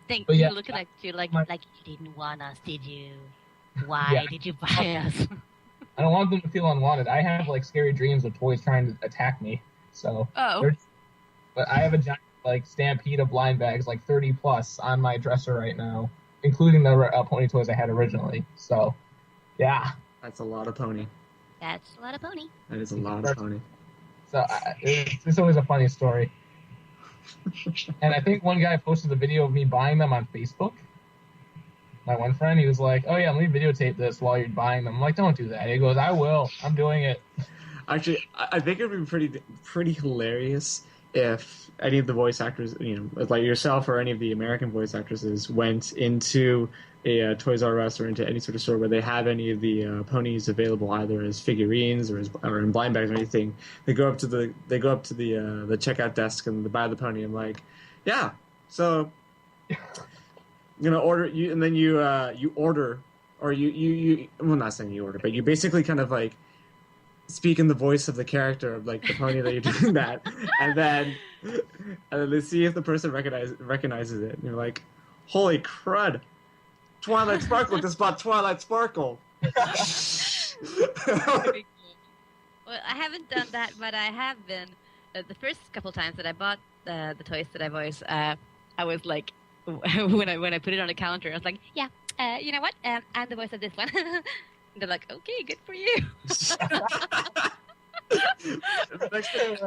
Think But yeah, you're looking at you like my- like you didn't want us, did you? Why Yeah. did you buy us? I don't want them to feel unwanted. I have like scary dreams of toys trying to attack me. So, Oh. but I have a giant like stampede of blind bags, like 30 plus, on my dresser right now, including the pony toys I had originally. So, yeah. That's a lot of pony. That's a lot of pony. That is a lot of pony. So it's always a funny story. And I think one guy posted a video of me buying them on Facebook. My one friend, he was like, oh yeah, let me videotape this while you're buying them. I'm like, don't do that. He goes, I will. I'm doing it. Actually, I think it would be pretty hilarious if any of the voice actors, like yourself or any of the American voice actresses, went into a Toys R Us or into any sort of store where they have any of the ponies available, either as figurines or in blind bags or anything. They go up to the checkout desk and they buy the pony. I'm like, yeah, so I'm gonna order you, and then you order, or you well, not saying you order, but you basically kind of like speak in the voice of the character of like the pony that you're doing that, and then they see if the person recognizes it, and you're like, holy crud, Twilight Sparkle just bought Twilight Sparkle. Pretty cool. Well, I haven't done that, but I have been. The first couple times that I bought the toys that I voice, I was like, when I put it on the counter, I was like, yeah, you know what? I'm the voice of this one. They're like, okay, good for you.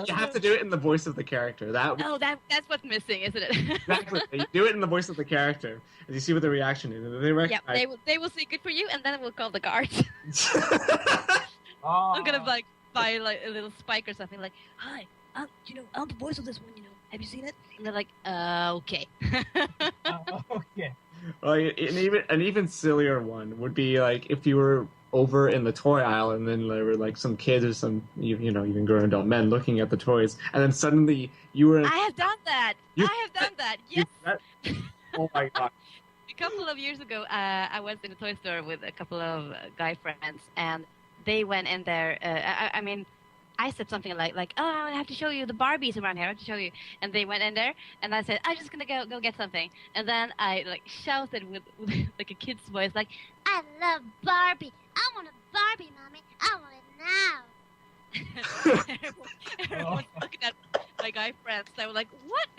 You have to do it in the voice of the character. That's what's missing, isn't it? Exactly. You do it in the voice of the character, and you see what the reaction is. And they Yeah, recognize. they will say good for you, and then we'll call the guards. Oh. I'm gonna like buy like a little spike or something. Like, hi, I'm the voice of this one. Have you seen it? And they're like, okay. Okay. Well, an even sillier one would be like if you were over in the toy aisle, and then there were like some kids or some even grown adult men looking at the toys, and then suddenly you were. I have done that. I have done that. Yes. Oh my god. A couple of years ago, I was in a toy store with a couple of guy friends, and they went in there. I mean, I said something like, oh, I have to show you the Barbies around here. I have to show you. And they went in there, and I said, I'm just gonna go get something. And then I like shouted with like a kid's voice, like, I love Barbie. I want a Barbie, mommy. I want it now. Everyone's looking at my guy friends. They were like, what?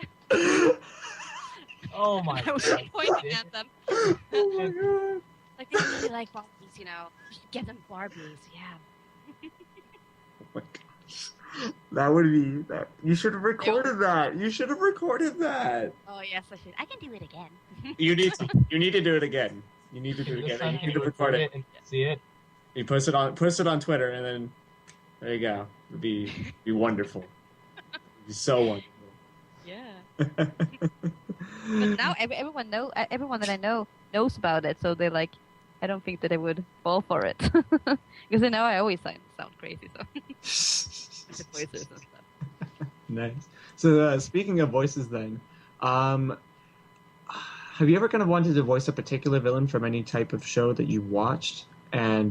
Oh my I was god. pointing at them. Oh my god. Like they really like Barbies, you know. You should get them Barbies, yeah. Oh my gosh. That would be that. You should have recorded that. You should have recorded that. Oh yes, I should. I can do it again. You need to. You need to do it again. You need to do it This again. time You you need to record it. and see it. You post it on Twitter, and then there you go. It'd be wonderful. It'd be so wonderful. Yeah. But now everyone that I know knows about it, so they like. I don't think that they would fall for it because they know I always sound crazy. So the voices and stuff. Nice. So speaking of voices, then, have you ever kind of wanted to voice a particular villain from any type of show that you watched? And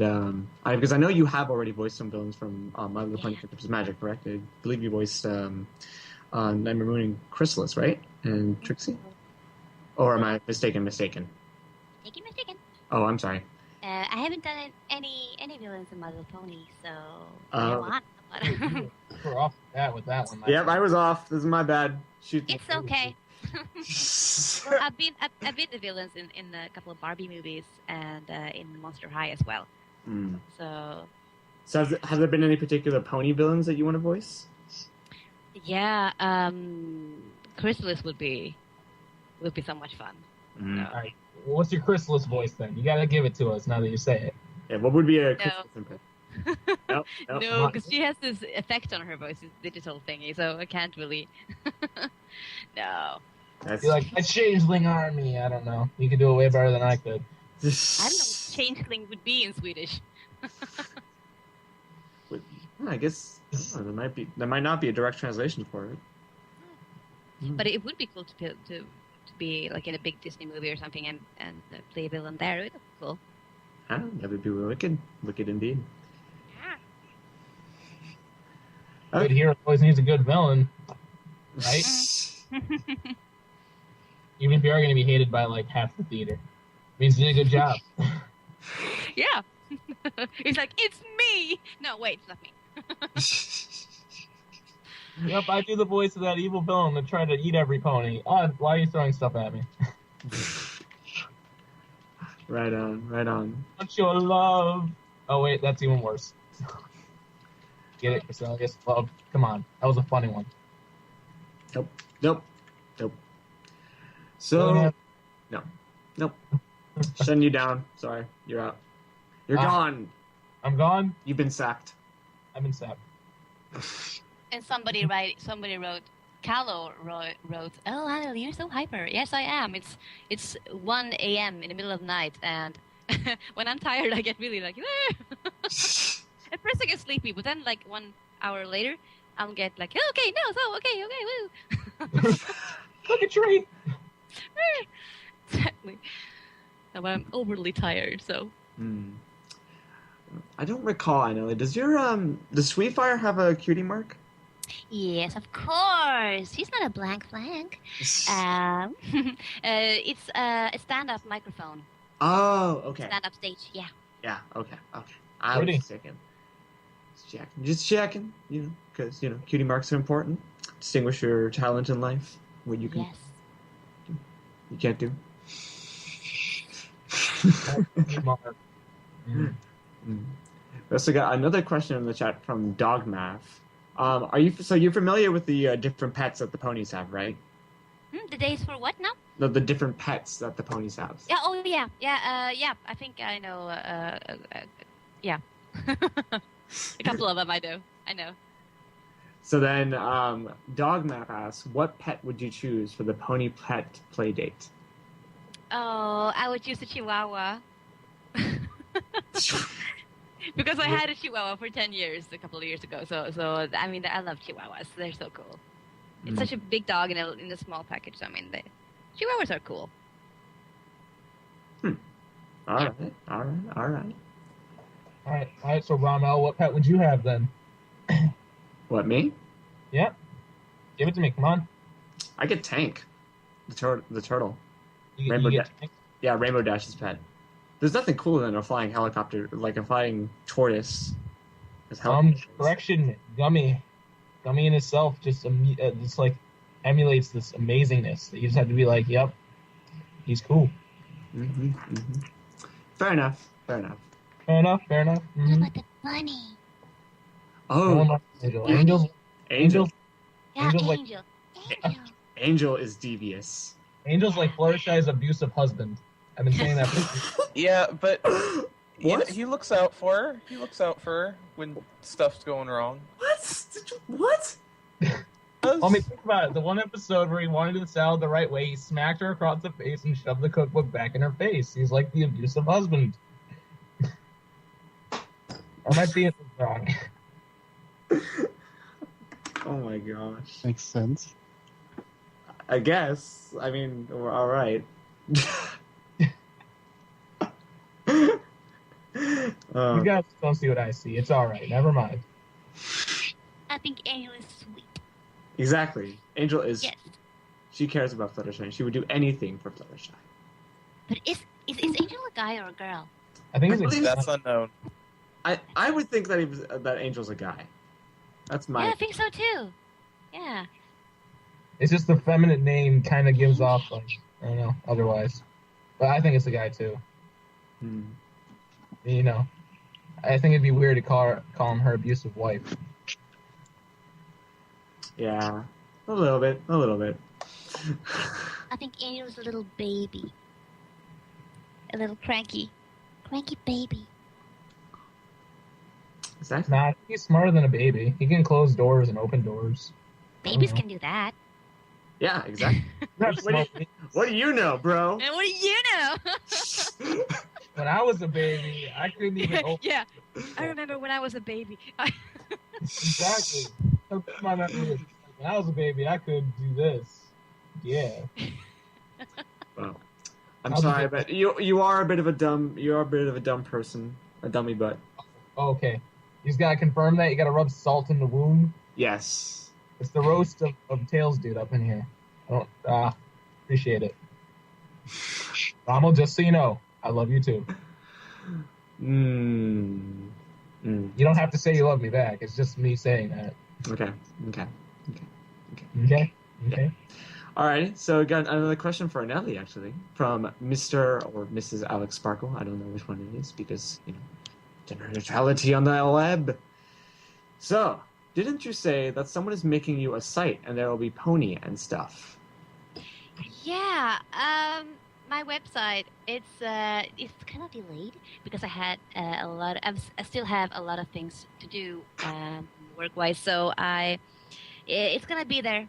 because I know you have already voiced some villains from My Little Pony Friendship is Magic, correct? I believe you voiced Nightmare Moon and Chrysalis, right? And Trixie? Or am I mistaken? Mistaken. Oh, I'm sorry. I haven't done any villains in My Little Pony, so I Oh. want. You were off with that one. Yep, I was off. This is my bad. Shoot. It's okay. Well, I've been the villains in a couple of Barbie movies and in Monster High as well. Mm. So So has there been any particular pony villains that you want to voice? yeah, Chrysalis would be so much fun. Mm. So, All right. What's your Chrysalis voice then? You gotta give it to us now that you say it. Yeah, what would be a No. Christmas impression? Nope. no, because she has this effect on her voice, this digital thingy, so I can't really. No. That's You're like a changeling army. I don't know. You could do it way better than I could. I don't know what changeling would be in Swedish. I guess I don't know, there might not be a direct translation for it. But it would be cool to be like in a big Disney movie or something and play a villain there. It would be cool. That would be wicked indeed. Yeah. Good hero always needs a good villain, right? Even if you are going to be hated by like half the theater, means you did a good job. Yeah. He's like, it's me. No, wait, it's not me. Yep, I do the voice of that evil villain that tried to eat every pony. Oh, why are you throwing stuff at me? Right on. Don't you love? Oh wait, that's even worse. Get it, Priscilla? Yes, love. Come on, that was a funny one. Nope. So, nope. Shutting you down. Sorry, you're out. You're gone. I'm gone. You've been sacked. I've been sacked. And somebody wrote, Callo wrote, oh, Anneli, you're so hyper. Yes, I am. It's 1 a.m. in the middle of the night, and when I'm tired, I get really like, at first I get sleepy, but then like 1 hour later, I'll get like, oh, okay, no, so, okay, woo. Look at tree. Exactly. No, but I'm overly tired, so. I don't recall, Anneli. Does Sweetfire have a cutie mark? Yes, of course. He's not a blank flank. It's a stand-up microphone. Oh, okay. Stand-up stage, yeah. Yeah, okay. I was just checking, because, cutie marks are important. Distinguish your talent in life, what you can, Yes. you can't do. We also got another question in the chat from Dogmath. You're familiar with the different pets that the ponies have, right? The days for what now? The different pets that the ponies have. Yeah. Oh, yeah. Yeah. I think I know. Yeah. A couple of them I know. So then, Dogmap asks, what pet would you choose for the pony pet play date? Oh, I would choose a Chihuahua. Because I had a Chihuahua for 10 years a couple of years ago. So I mean, I love Chihuahuas. They're so cool. It's such a big dog in a small package. So, I mean, Chihuahuas are cool. All right. So Ramel, what pet would you have then? What, me? Yeah. Give it to me. Come on. I get Tank, the turtle. You Rainbow get Dash. Yeah, Rainbow Dash's pet. There's nothing cooler than a flying helicopter, like a flying tortoise. Correction, Gummy in itself just like emulates this amazingness that you just have to be like, yep, he's cool. Fair enough. Fair enough. Fair enough. Fair enough. What Mm-hmm. about the bunny? Oh, Angels. Angel. Yeah, Angels like- Angel. Angel is devious. Angels like Fluttershy's abusive husband. I've been saying that for Yeah, but you know, What? he looks out for her. He looks out for her when stuff's going wrong. What? What? I mean, think about it. The one episode where he wanted the salad the right way, he smacked her across the face and shoved the cookbook back in her face. He's like the abusive husband. Or might be wrong. Oh my gosh. Makes sense. I guess. I mean, we're all right. You guys don't see what I see. It's all right. Never mind. I think Angel is sweet. Exactly. Angel is. Yes. She cares about Fluttershy. And she would do anything for Fluttershy. But is Angel a guy or a girl? I think I believe it's That's unknown. I would think that Angel's a guy. That's my. Yeah, I think so too. Yeah. it's just the feminine name kind of gives off like I don't know otherwise, but I think it's a guy too. Hmm. You know, I think it'd be weird to call him her abusive wife. Yeah. A little bit. A little bit. I think Angel's a little baby. A little cranky baby. Exactly. Nah, I think he's smarter than a baby. He can close doors and open doors. Babies know. can do that. Yeah. Exactly. Not What do you- smart. What do you know, bro? And what do you know? When I was a baby, I couldn't even open. Yeah, I remember when I was a baby. Exactly. That's my memory. When I was a baby, I could do this. Yeah. Well, I'm I'll sorry, do but you are a bit of a dumb person, a dummy butt. Okay. You just gotta confirm that. You gotta rub salt in the wound. Yes. It's the roast of Tails dude up in here. I don't appreciate it. Rommel, just so you know, I love you too. Mm. Mm. You don't have to say you love me back. It's just me saying that. Okay. Okay. Okay? Okay? All right. So we got another question for Anneli, actually, from Mr. or Mrs. Alex Sparkle. I don't know which one it is because gender neutrality on the web. So, didn't you say that someone is making you a site and there will be pony and stuff? Yeah, my website, it's kind of delayed because I had I still have a lot of things to do work-wise, so it's gonna be there.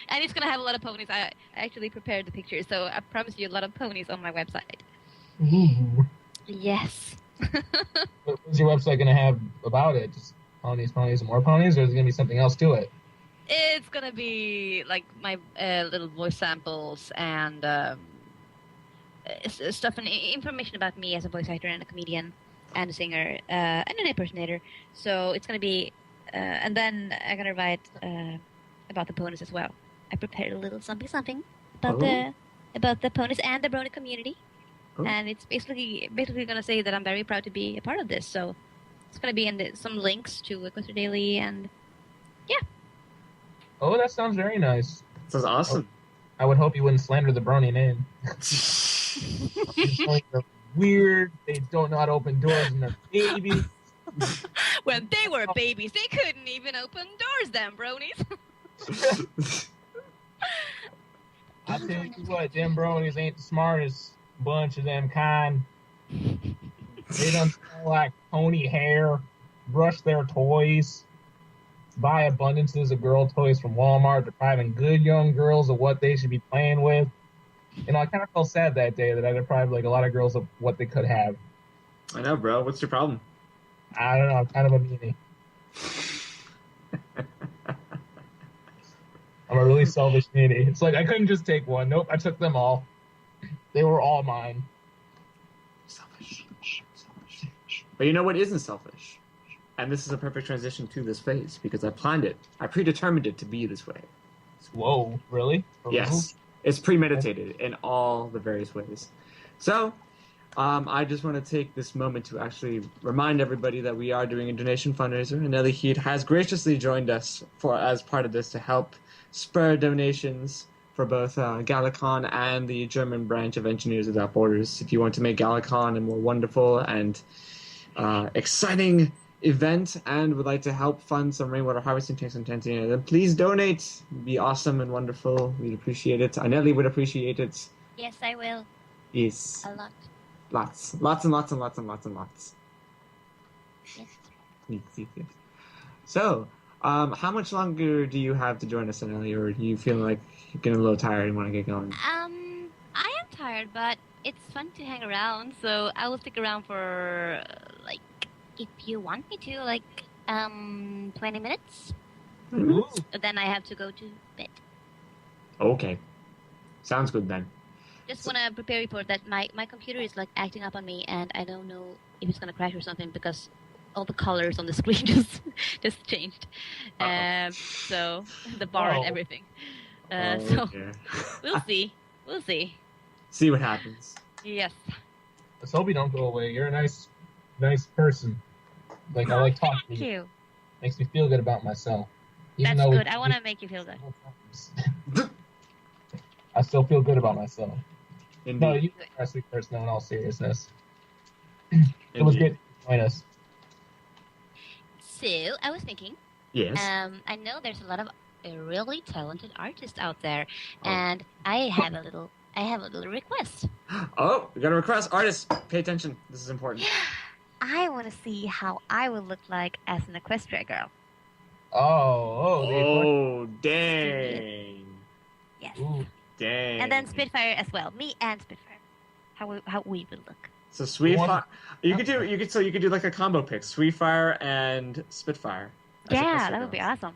And it's gonna have a lot of ponies. I actually prepared the pictures, so I promise you a lot of ponies on my website. Ooh. Yes. What's your website gonna have about it? Just ponies, and more ponies, or is it gonna be something else to it? It's gonna be like my little voice samples and stuff and information about me as a voice actor and a comedian and a singer and an impersonator. So it's gonna be, and then I'm gonna write about the ponies as well. I prepared a little something about the ponies and the brony community, and it's basically gonna say that I'm very proud to be a part of this. So it's gonna be in some links to Equester Daily and yeah. Oh, that sounds very nice. Sounds awesome. I would hope you wouldn't slander the brony name. They're weird. They don't know how to open doors, and they're babies. When they were babies, they couldn't even open doors, them bronies. I tell you what, them bronies ain't the smartest bunch of them kind. They don't smell like pony hair, brush their toys, buy abundances of girl toys from Walmart, depriving good young girls of what they should be playing with. You know, I kind of felt sad that day that I deprived like a lot of girls of what they could have. I know, bro. What's your problem? I don't know, I'm kind of a meanie. I'm a really selfish meanie. It's like I couldn't just take one. Nope, I took them all. They were all mine. Selfish. But you know what isn't selfish? And this is a perfect transition to this phase because I planned it. I predetermined it to be this way. Whoa, really? For Yes. real? It's premeditated in all the various ways. So, I just want to take this moment to actually remind everybody that we are doing a donation fundraiser. And Anneli Heat has graciously joined us as part of this to help spur donations for both Galacon and the German branch of Engineers Without Borders. If you want to make Galacon a more wonderful and exciting event and would like to help fund some rainwater harvesting tanks in Tanzania, then please donate. It'd be awesome and wonderful. We'd appreciate it. Anneli would appreciate it. Yes, I will. Yes. A lot. Lots. Lots and lots and lots and lots and lots. Yes. Yes. So, how much longer do you have to join us, Anneli, or are you feeling like you're getting a little tired and want to get going? I am tired, but it's fun to hang around, so I will stick around for, if you want me to, 20 minutes. Ooh. Then I have to go to bed. Okay. Sounds good then. Just want to prepare you for that. My computer is acting up on me, and I don't know if it's gonna crash or something because all the colors on the screen just changed. So the bar and everything. So dear. we'll see. We'll see. See what happens. Yes. Let's hope you don't go away. You're a nice person. I like talking to Thank you. you. Makes me feel good about myself. Even That's though good. I want to make you feel good. I still feel good about myself. Indeed. No, you are a sweet person in all seriousness. It was great to join us. So I was thinking. Yes. I know there's a lot of really talented artists out there, Oh. and I have a little request. Oh, we got a request. Artists, pay attention. This is important. I want to see how I would look like as an Equestria girl. Oh, dang. Yes. Ooh. Dang. And then Spitfire as well. Me and Spitfire. How we would look. So Sweetfire. You could do like a combo pick, Sweetfire and Spitfire. Yeah, that would be awesome.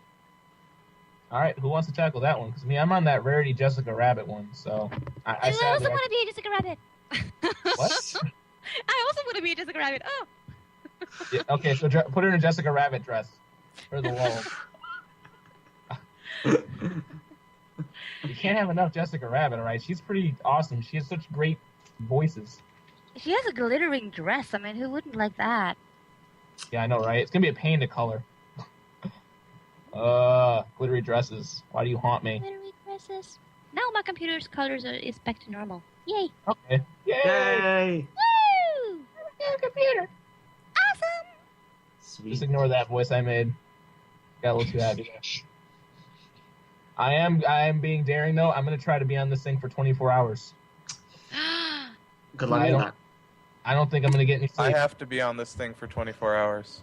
All right, who wants to tackle that one? Because I'm on that Rarity Jessica Rabbit one, so I I also want to be a Jessica Rabbit. What? I also want to be a Jessica Rabbit. Oh. Yeah, okay, so put her in a Jessica Rabbit dress for the wall. You can't have enough Jessica Rabbit, all right? She's pretty awesome. She has such great voices. She has a glittering dress. I mean, who wouldn't like that? Yeah, I know, right? It's gonna be a pain to color. Glittery dresses. Why do you haunt me? Glittery dresses. Now my computer's colors is back to normal. Yay! Okay. Yay! Yay! Woo! Computer. Awesome! Sweet. Just ignore that voice I made. Got a little too happy there. I am being daring though. I'm gonna try to be on this thing for 24 hours. Good luck with that. I don't think I'm gonna get any I sleep. have to be on this thing for 24 hours.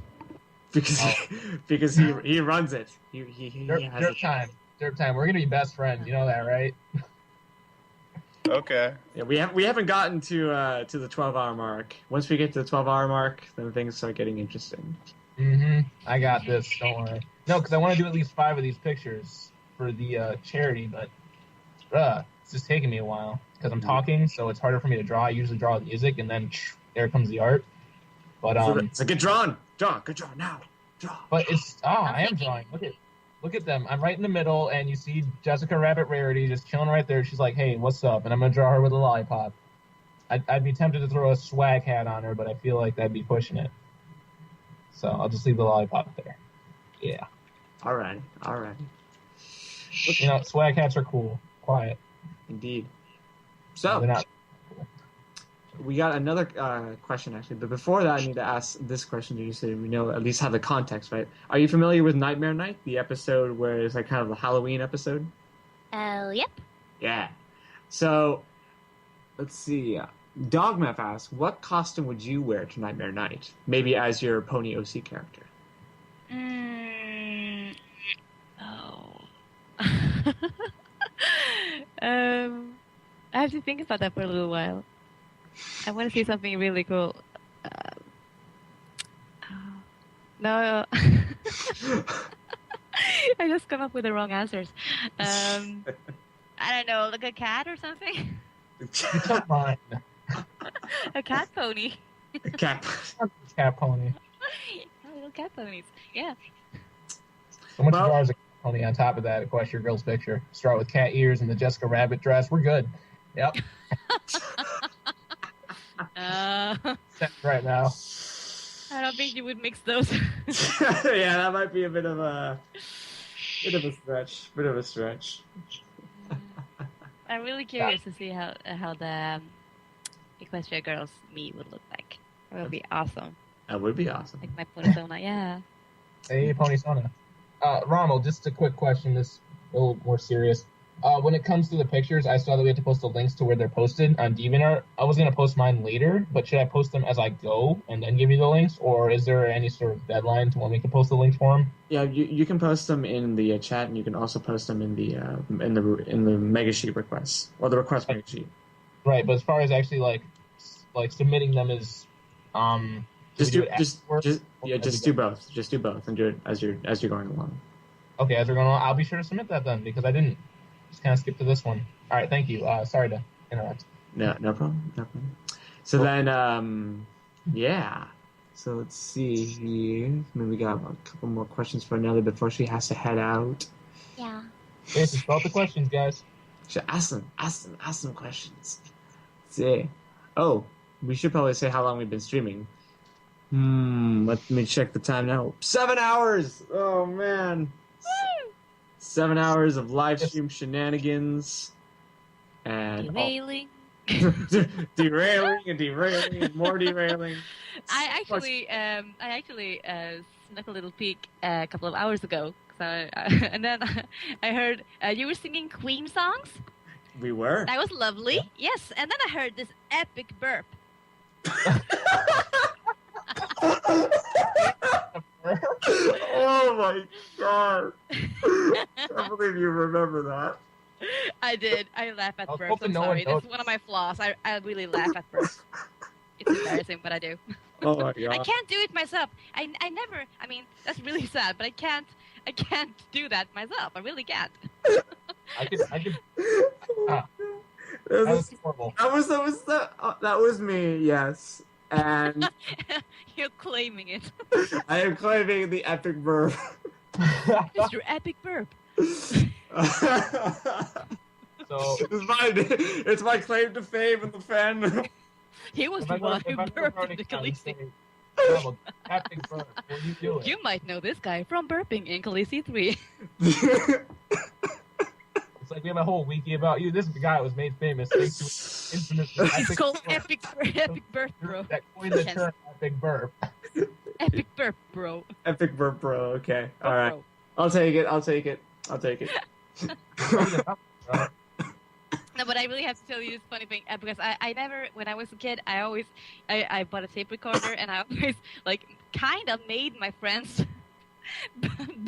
Because he runs it. He has Derp it. time. Derp time. We're gonna be best friends. You know that, right? Okay. Yeah, we haven't gotten to the 12-hour mark. Once we get to the 12-hour mark, then things start getting interesting. Mm-hmm. I got this. Don't worry. No, because I want to do at least 5 of these pictures for the charity, but it's just taking me a while because I'm talking, so it's harder for me to draw. I usually draw the music, and then there comes the art. But So get drawn. Good draw now. Draw. But it's I am drawing. Look at them. I'm right in the middle, and you see Jessica Rabbit Rarity just chilling right there. She's like, "Hey, what's up?" And I'm gonna draw her with a lollipop. I'd be tempted to throw a swag hat on her, but I feel like that'd be pushing it. So I'll just leave the lollipop there. Yeah. All right. You know, swag hats are cool. Quiet. Indeed. They're So not. we got another question actually, but before that, I need to ask this question to you so we know at least have the context, right? Are you familiar with Nightmare Night, the episode where it's like kind of the Halloween episode? Yep. Yeah. So let's see. Dogmap asks, what costume would you wear to Nightmare Night? Maybe as your Pony OC character. I have to think about that for a little while. I want to say something really cool. No. I just come up with the wrong answers. I don't know, like a cat or something? Come on. A cat pony. Cat. Cat pony. Little cat ponies. Yeah. So much Well- jars of cat pony on top of that. Equestria Girl's picture. Start with cat ears and the Jessica Rabbit dress. We're good. Yep. Set right now. I don't think you would mix those. Yeah, that might be a bit of a stretch. I'm really curious to see how the Equestria Girls me would look like. It would be awesome. That would be awesome. Like my persona, yeah. Hey, Pony Sona. Ronald, just a quick question. This a little more serious. When it comes to the pictures, I saw that we had to post the links to where they're posted on DeviantArt. I was going to post mine later, but should I post them as I go and then give you the links, or is there any sort of deadline to when we can post the links for them? Yeah, you can post them in the chat, and you can also post them in the mega sheet requests or the request mega sheet. Right, but as far as actually like submitting them is Just do both. Just do both, and do it as you're going along. Okay, as we're going on, I'll be sure to submit that then because I didn't. Just kind of skip to this one. All right, thank you. Sorry to interrupt. No problem. So then, yeah. So let's see here. Maybe we got a couple more questions for Anneli before she has to head out. Yeah. Okay, so spell out the questions, guys. Should ask them questions. Let's see. Oh, we should probably say how long we've been streaming. Let me check the time now. 7 hours! Oh, man. 7 hours of live stream shenanigans. And Derailing. derailing and more derailing. I actually snuck a little peek a couple of hours ago. So, and then I heard you were singing Queen songs. We were. That was lovely. Yeah. Yes, and then I heard this epic burp. Oh my god! I can't believe you remember that. I did. I laugh at I was burps. hoping I'm no one sorry. That's noticed. one of my flaws. I really laugh at burps. It's embarrassing, but I do. Oh my god! I can't do it myself. I never. I mean, that's really sad, but I can't do that myself. I really can't. I could. That That was, was horrible. that was me. Yes, and You're claiming it. I am claiming the epic verb. It's your epic burp. So It's my claim to fame in the fandom. He was the one who burped in the Kallisti. Epic burp. What are you doing? You might know this guy from burping in Kallisti 3. It's like we have a whole wiki about you. This guy was made famous thanks to infamous It's epic called burp epic burp, bro. that coined the Yes. term epic burp. Epic burp, bro. Epic burp, bro. Okay, all right. Bro. I'll take it. No, but I really have to tell you this funny thing because I never, when I was a kid, I bought a tape recorder and I always like kind of made my friends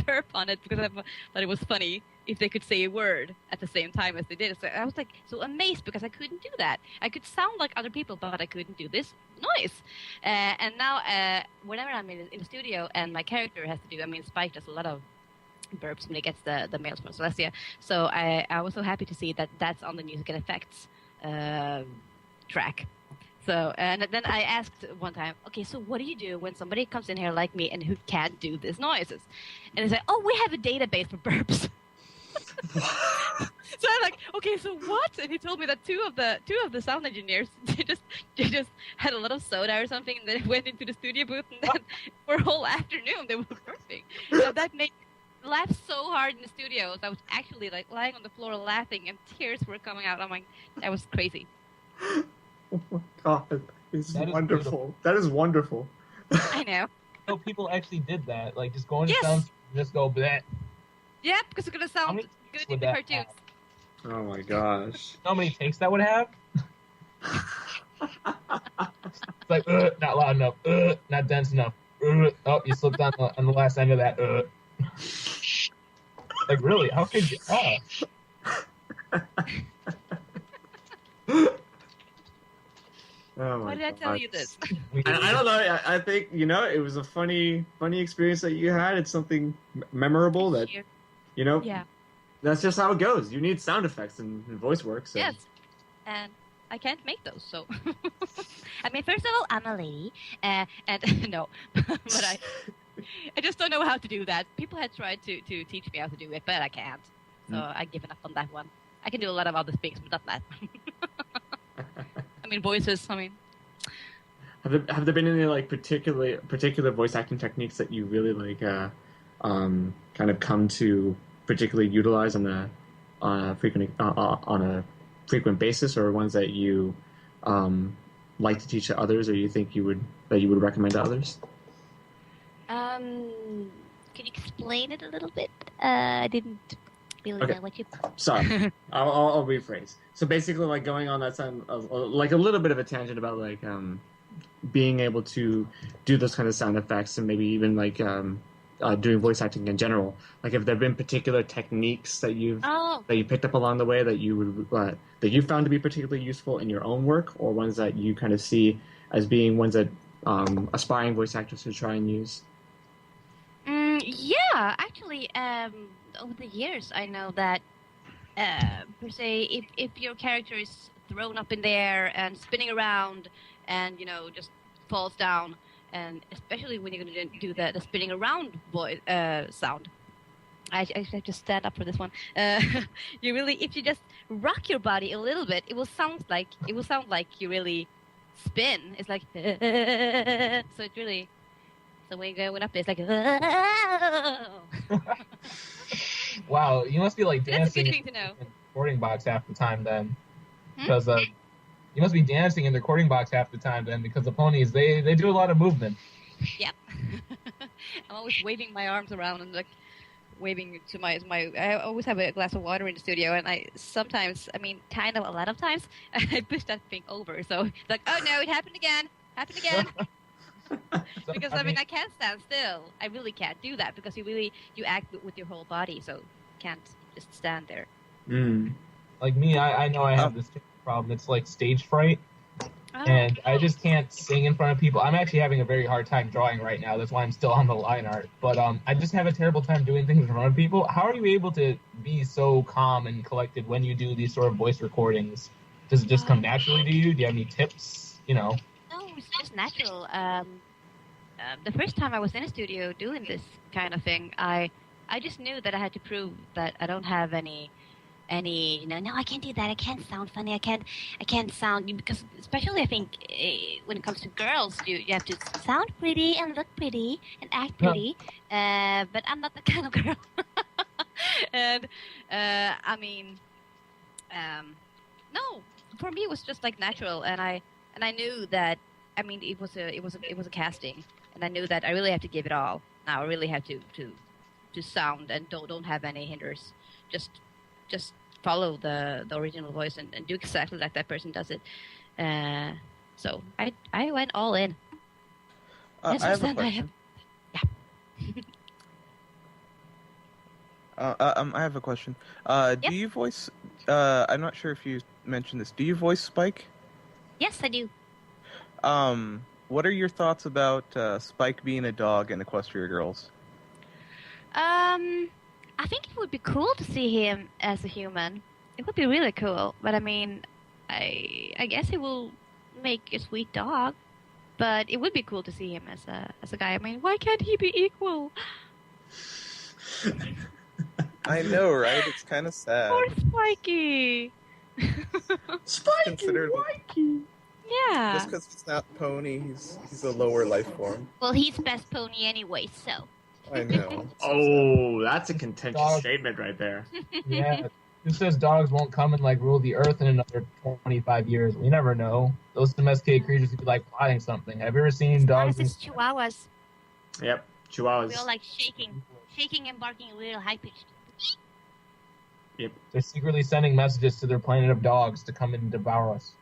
burp on it because I thought it was funny if they could say a word at the same time as they did. So I was like so amazed because I couldn't do that. I could sound like other people, but I couldn't do this noise. And now whenever I'm in the studio and my character has to do, I mean, Spike does a lot of burps when he gets the mails from Celestia. So I was so happy to see that that's on the music and effects track. So, and then I asked one time, okay, so what do you do when somebody comes in here like me and who can't do these noises? And they say, oh, we have a database for burps. So I'm like, okay, so what? And he told me that two of the sound engineers they just had a lot of soda or something, and then went into the studio booth, and then for a whole afternoon they were burping. So that made me laugh so hard in the studio. So I was actually like lying on the floor laughing, and tears were coming out. I'm like, that was crazy. Oh my god, it's That is wonderful. beautiful. That is wonderful. I know. So people actually did that. Like just go into Yes. sounds, just go bleh. Yeah, because it's gonna How sound many good would in the that cartoons. have? Oh my gosh. How many takes that would have? It's like, not loud enough, not dense enough. Oh, you slipped on the last end of that. Like, really? How could you? Oh my Why did I tell God. you this? I don't know. I think it was a funny experience that you had. It's something memorable that Yeah. That's That's just how it goes. You need sound effects and voice work. So. Yes. And I can't make those, so. I mean, first of all, I'm a lady, and no, but I just don't know how to do that. People had tried to teach me how to do it, but I can't. So I've given up on that one. I can do a lot of other things, but not that. I mean, voices. I mean, Have there been any like particular voice acting techniques that you really like kind of come to particularly utilize on a frequent on a frequent basis, or ones that you like to teach to others, or you think you would recommend to others? Can you explain it a little bit? I didn't really know what you. Sorry, I'll rephrase. So basically, like going on that side of like a little bit of a tangent about like being able to do those kind of sound effects, and maybe even like doing voice acting in general. Like, if there have been particular techniques that you picked up along the way that you would that you found to be particularly useful in your own work, or ones that you kind of see as being ones that aspiring voice actors should try and use. Yeah, actually, over the years, I know that per se, if your character is thrown up in the air and spinning around, and just falls down, and especially when you're going to do the spinning around voice sound. I have to stand up for this one. You really, if you just rock your body a little bit, it will sound like you really spin. It's like so it really. So when you're going up, it's like. Wow, you must be like That's a dancing good thing to know. in the recording box half the time then, because you must be dancing in the recording box half the time then, because the ponies they do a lot of movement. Yep. I'm always waving my arms around and like waving to my. I always have a glass of water in the studio, and I sometimes, kind of a lot of times, I push that thing over. So it's like, oh no, it happened again. Because I can't stand still. I really can't do that because you act with your whole body, so you can't just stand there. Like me, I know I have this problem. It's like stage fright, and I just can't sing in front of people. I'm actually having a very hard time drawing right now. That's why I'm still on the line art. But I just have a terrible time doing things in front of people. How are you able to be so calm and collected when you do these sort of voice recordings? Does it just come naturally to you? Do you have any tips? No, it's just natural. The first time I was in a studio doing this kind of thing, I just knew that I had to prove that I don't have any, no, I can't do that. I can't sound funny. I can't sound, because especially I think when it comes to girls, you have to sound pretty and look pretty and act pretty. But I'm not that kind of girl. And no, for me it was just like natural, and I knew that. It was a casting, and I knew that I really have to give it all. Now I really have to sound and don't have any hinders. Just follow the original voice and do exactly like that person does it. So I went all in. I have a question. I have a question. Do you voice? I'm not sure if you mentioned this. Do you voice Spike? Yes, I do. What are your thoughts about Spike being a dog in Equestria Girls? I think it would be cool to see him as a human. It would be really cool. But I guess he will make a sweet dog. But it would be cool to see him as a guy. Why can't he be equal? I know, right? It's kind of sad. Poor Spikey. Spikey. Yeah. Just because he's not pony, he's a lower life form. Well, he's best pony anyway, so. I know. Oh, that's a contentious statement right there. Yeah. Who says dogs won't come and rule the earth in another 25 years? We never know. Those domesticated creatures could be plotting something. Have you ever seen dogs? It's chihuahuas. Yep, chihuahuas. We're all shaking and barking real high pitched. Yep. They're secretly sending messages to their planet of dogs to come and devour us.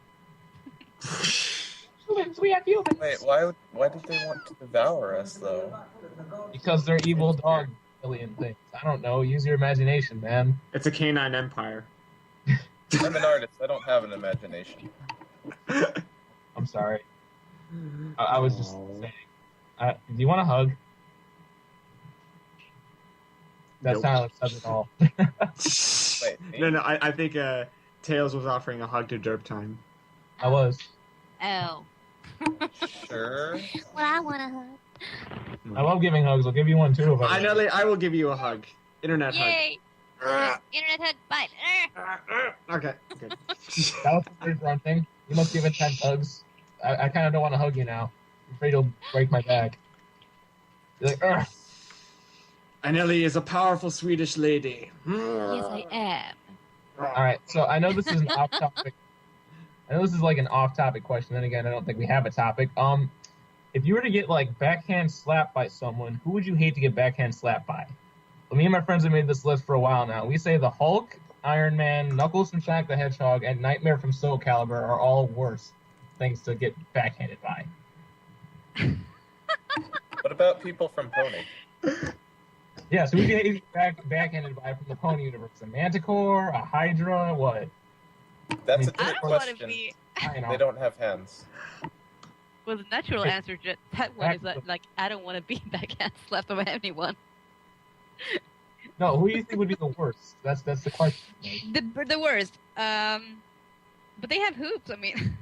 We have humans. Wait, why did they want to devour us, though? Because they're evil dog alien things. I don't know. Use your imagination, man. It's a canine empire. I'm an artist. I don't have an imagination. I'm sorry. I was just saying. Do you want a hug? That silence says it all. Wait, No, I think Tails was offering a hug to Derp Time. I was. Oh. Sure. Well, I want a hug. I love giving hugs. I'll give you one too. Anneli, I will give you a hug. Internet Yay! hug. Internet hug, bye. Okay, good. That was a pretty fun thing. You must give intense hugs. I kind of don't want to hug you now. I'm afraid you'll break my back. You're like, ugh. Anneli is a powerful Swedish lady. Yes, I am. All right, so I know this is an off-topic. I know this is like an off-topic question. Then again, I don't think we have a topic. If you were to get like backhand slapped by someone, who would you hate to get backhand slapped by? Well, me and my friends have made this list for a while now. We say the Hulk, Iron Man, Knuckles from Sonic the Hedgehog, and Nightmare from Soul Calibur are all worse things to get backhanded by. What about people from Pony? Yeah, so we get backhanded by from the Pony universe. A Manticore, a Hydra, what? That's a I I trick don't want to question. be. I know. They don't have hands. Well, the natural answer to that one is that, like, I don't want to be backhand slapped by anyone. No, who do you think would be the worst? That's the question. Like, The worst. But they have hoops. I mean,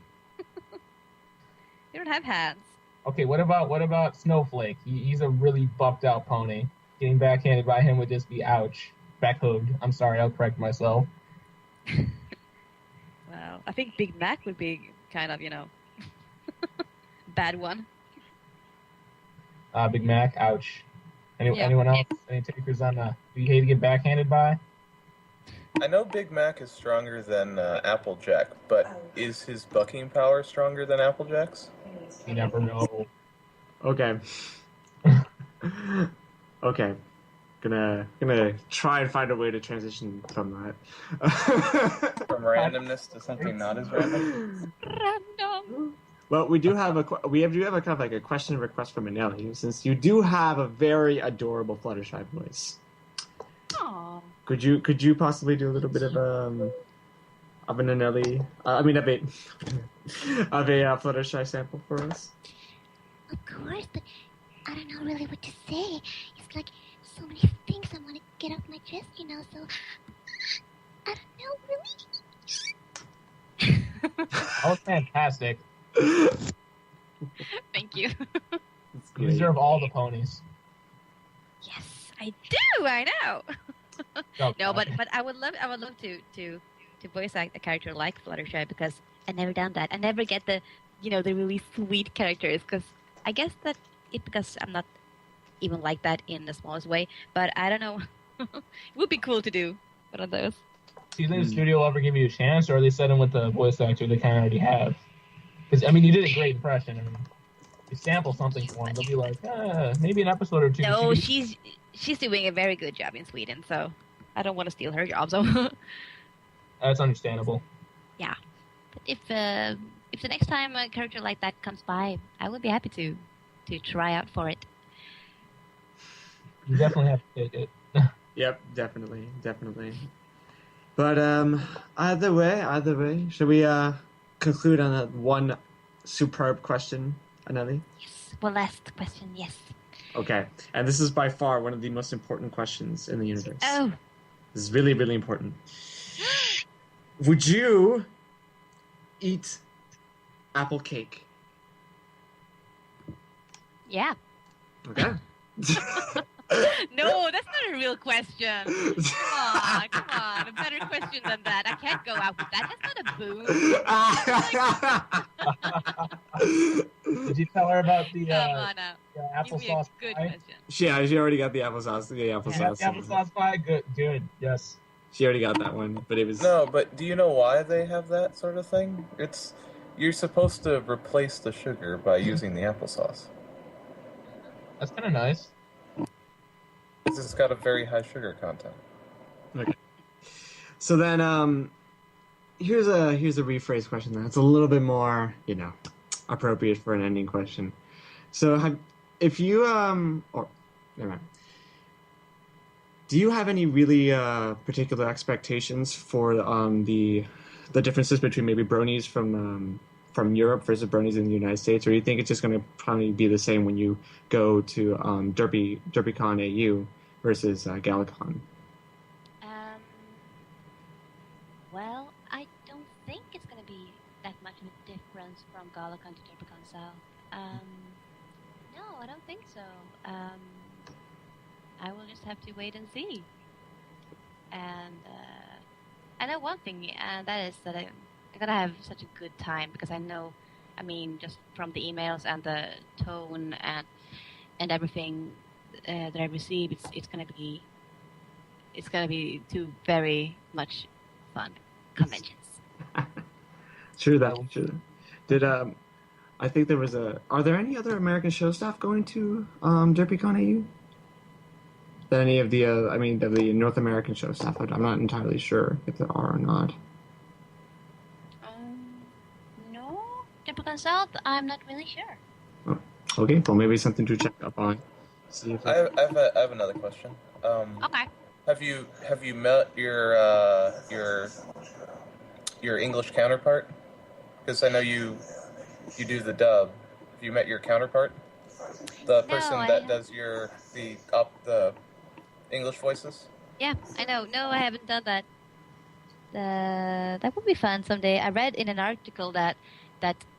they don't have hands. okay, what about Snowflake? He's a really buffed out pony. Getting backhanded by him would just be ouch. Backhooked. I'm sorry, I'll correct myself. Well, I think Big Mac would be kind of, bad one. Big Mac, ouch. Yeah. Anyone else? Any takers on do you hate to get backhanded by? I know Big Mac is stronger than Applejack, but is his bucking power stronger than Applejack's? You never know. Okay. Okay. Gonna try and find a way to transition from that. From randomness to something not as random? Random. Well, we do have a kind of like a question request from Anneli, since you do have a very adorable Fluttershy voice. Aww. Could you possibly do a little bit of an Anneli? Of a Fluttershy sample for us? Of course, but I don't know really what to say. It's like so many things I want to get off my chest, so I don't know really. That was fantastic. Thank you. You deserve all the ponies. Yes, I do. I know. Oh, No, God. but I would love to voice act a character like Fluttershy because I never done that. I never get the the really sweet characters because I guess that because I'm not even like that in the smallest way. But I don't know. It would be cool to do one of those. Do you think the studio will ever give you a chance, or are they setting with the voice actor they kind of already have? Because I mean, you did a great impression. I mean, you sample something for them, they'll be like, maybe an episode or two. No, she's doing a very good job in Sweden, so I don't want to steal her job. So That's understandable. But if the next time a character like that comes by, I would be happy to try out for it. You definitely have to take it. Yep, definitely. But either way, should we conclude on that one superb question, Anneli? Yes. Well, last question. Yes. Okay, and this is by far one of the most important questions in the universe. Oh. This is really, really important. Would you eat apple cake? Yeah. Okay. no, that's not a real question. Come on, a better question than that. I can't go out with that. That's not a boon. Did you tell her about the Come on now. Give me a applesauce good pie? question. she already got the applesauce. The Yeah, applesauce. the applesauce pie? Good, yes. She already got that one, but it was... No, but do you know why they have that sort of thing? You're supposed to replace the sugar by using the applesauce. That's kind of nice. It's got a very high sugar content. Okay. So then, here's a rephrase question that's a little bit more, appropriate for an ending question. So, if you or never mind. Do you have any really particular expectations for the differences between maybe bronies from Europe versus bronies in the United States, or do you think it's just going to probably be the same when you go to DerbyCon AU versus Galacon? Well, I don't think it's going to be that much of a difference from Galacon to DerbyCon South. No, I don't think so. I will just have to wait and see. And I know one thing, and that is that I'm gonna have such a good time because just from the emails and the tone and everything that I receive, it's gonna be two very much fun conventions. True that. True. Did I think there was a. Are there any other American show staff going to DerpyCon AU? Than any of the the North American show staff. I'm not entirely sure if there are or not. No, Typical South. I'm not really sure. Oh, okay, well maybe something to check up on. See if I have another question. Okay. Have you met your English counterpart? Because I know you do the dub. Have you met your counterpart? The person that does the English voices? Yeah, I know. No, I haven't done that. That would be fun someday. I read in an article that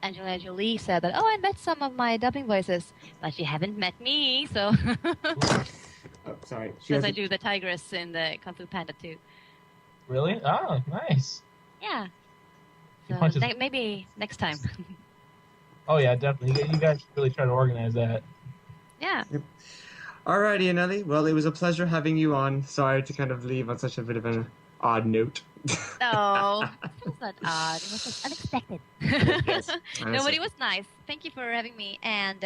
Angelina Jolie said that, I met some of my dubbing voices, but you haven't met me, so... Oh, sorry. Because I do the tigress in the Kung Fu Panda too. Really? Oh, nice. Yeah. He So punches- maybe next time. Oh yeah, definitely. You guys should really try to organize that. Yeah. Alrighty, Anneli. Well, it was a pleasure having you on. Sorry to kind of leave on such a bit of an odd note. No, it was not odd. It was just unexpected. Yes, No, but it was nice. Thank you for having me. And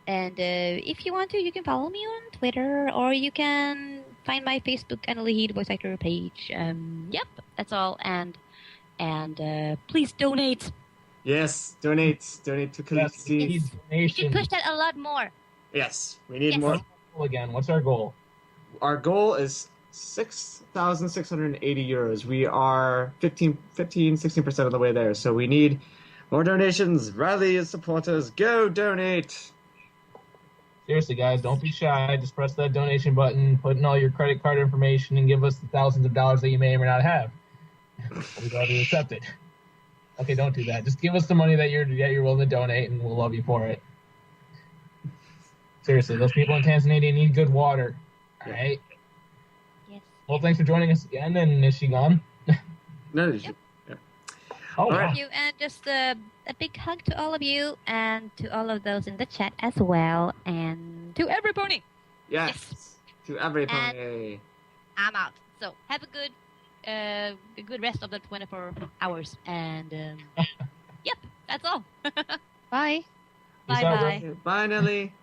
if you want to, you can follow me on Twitter, or you can find my Facebook Anneli Heed voice actor page. Yep, that's all. And please donate. Yes, donate to Kallisti. Yes, You should push that a lot more. Yes, we need Yes. more. Again, what's our goal? Our goal is 6,680 euros. We are 16% of the way there. So we need more donations. Rally and supporters. Go donate. Seriously, guys, don't be shy. Just press that donation button, put in all your credit card information, and give us the thousands of dollars that you may or may not have. We'd rather accept it. Okay, don't do that. Just give us the money that you're willing to donate, and we'll love you for it. Seriously, those people in Tanzania need good water. All right. Yes. Well, thanks for joining us again. And is she gone? No, Yep. Oh, All right. wow. Thank you, and just a big hug to all of you, and to all of those in the chat as well, and to everybody. yes. To everybody. I'm out. So have a good rest of the 24 hours, and yep, that's all. Bye. Peace out, bro. Bye. Bye, Nelly.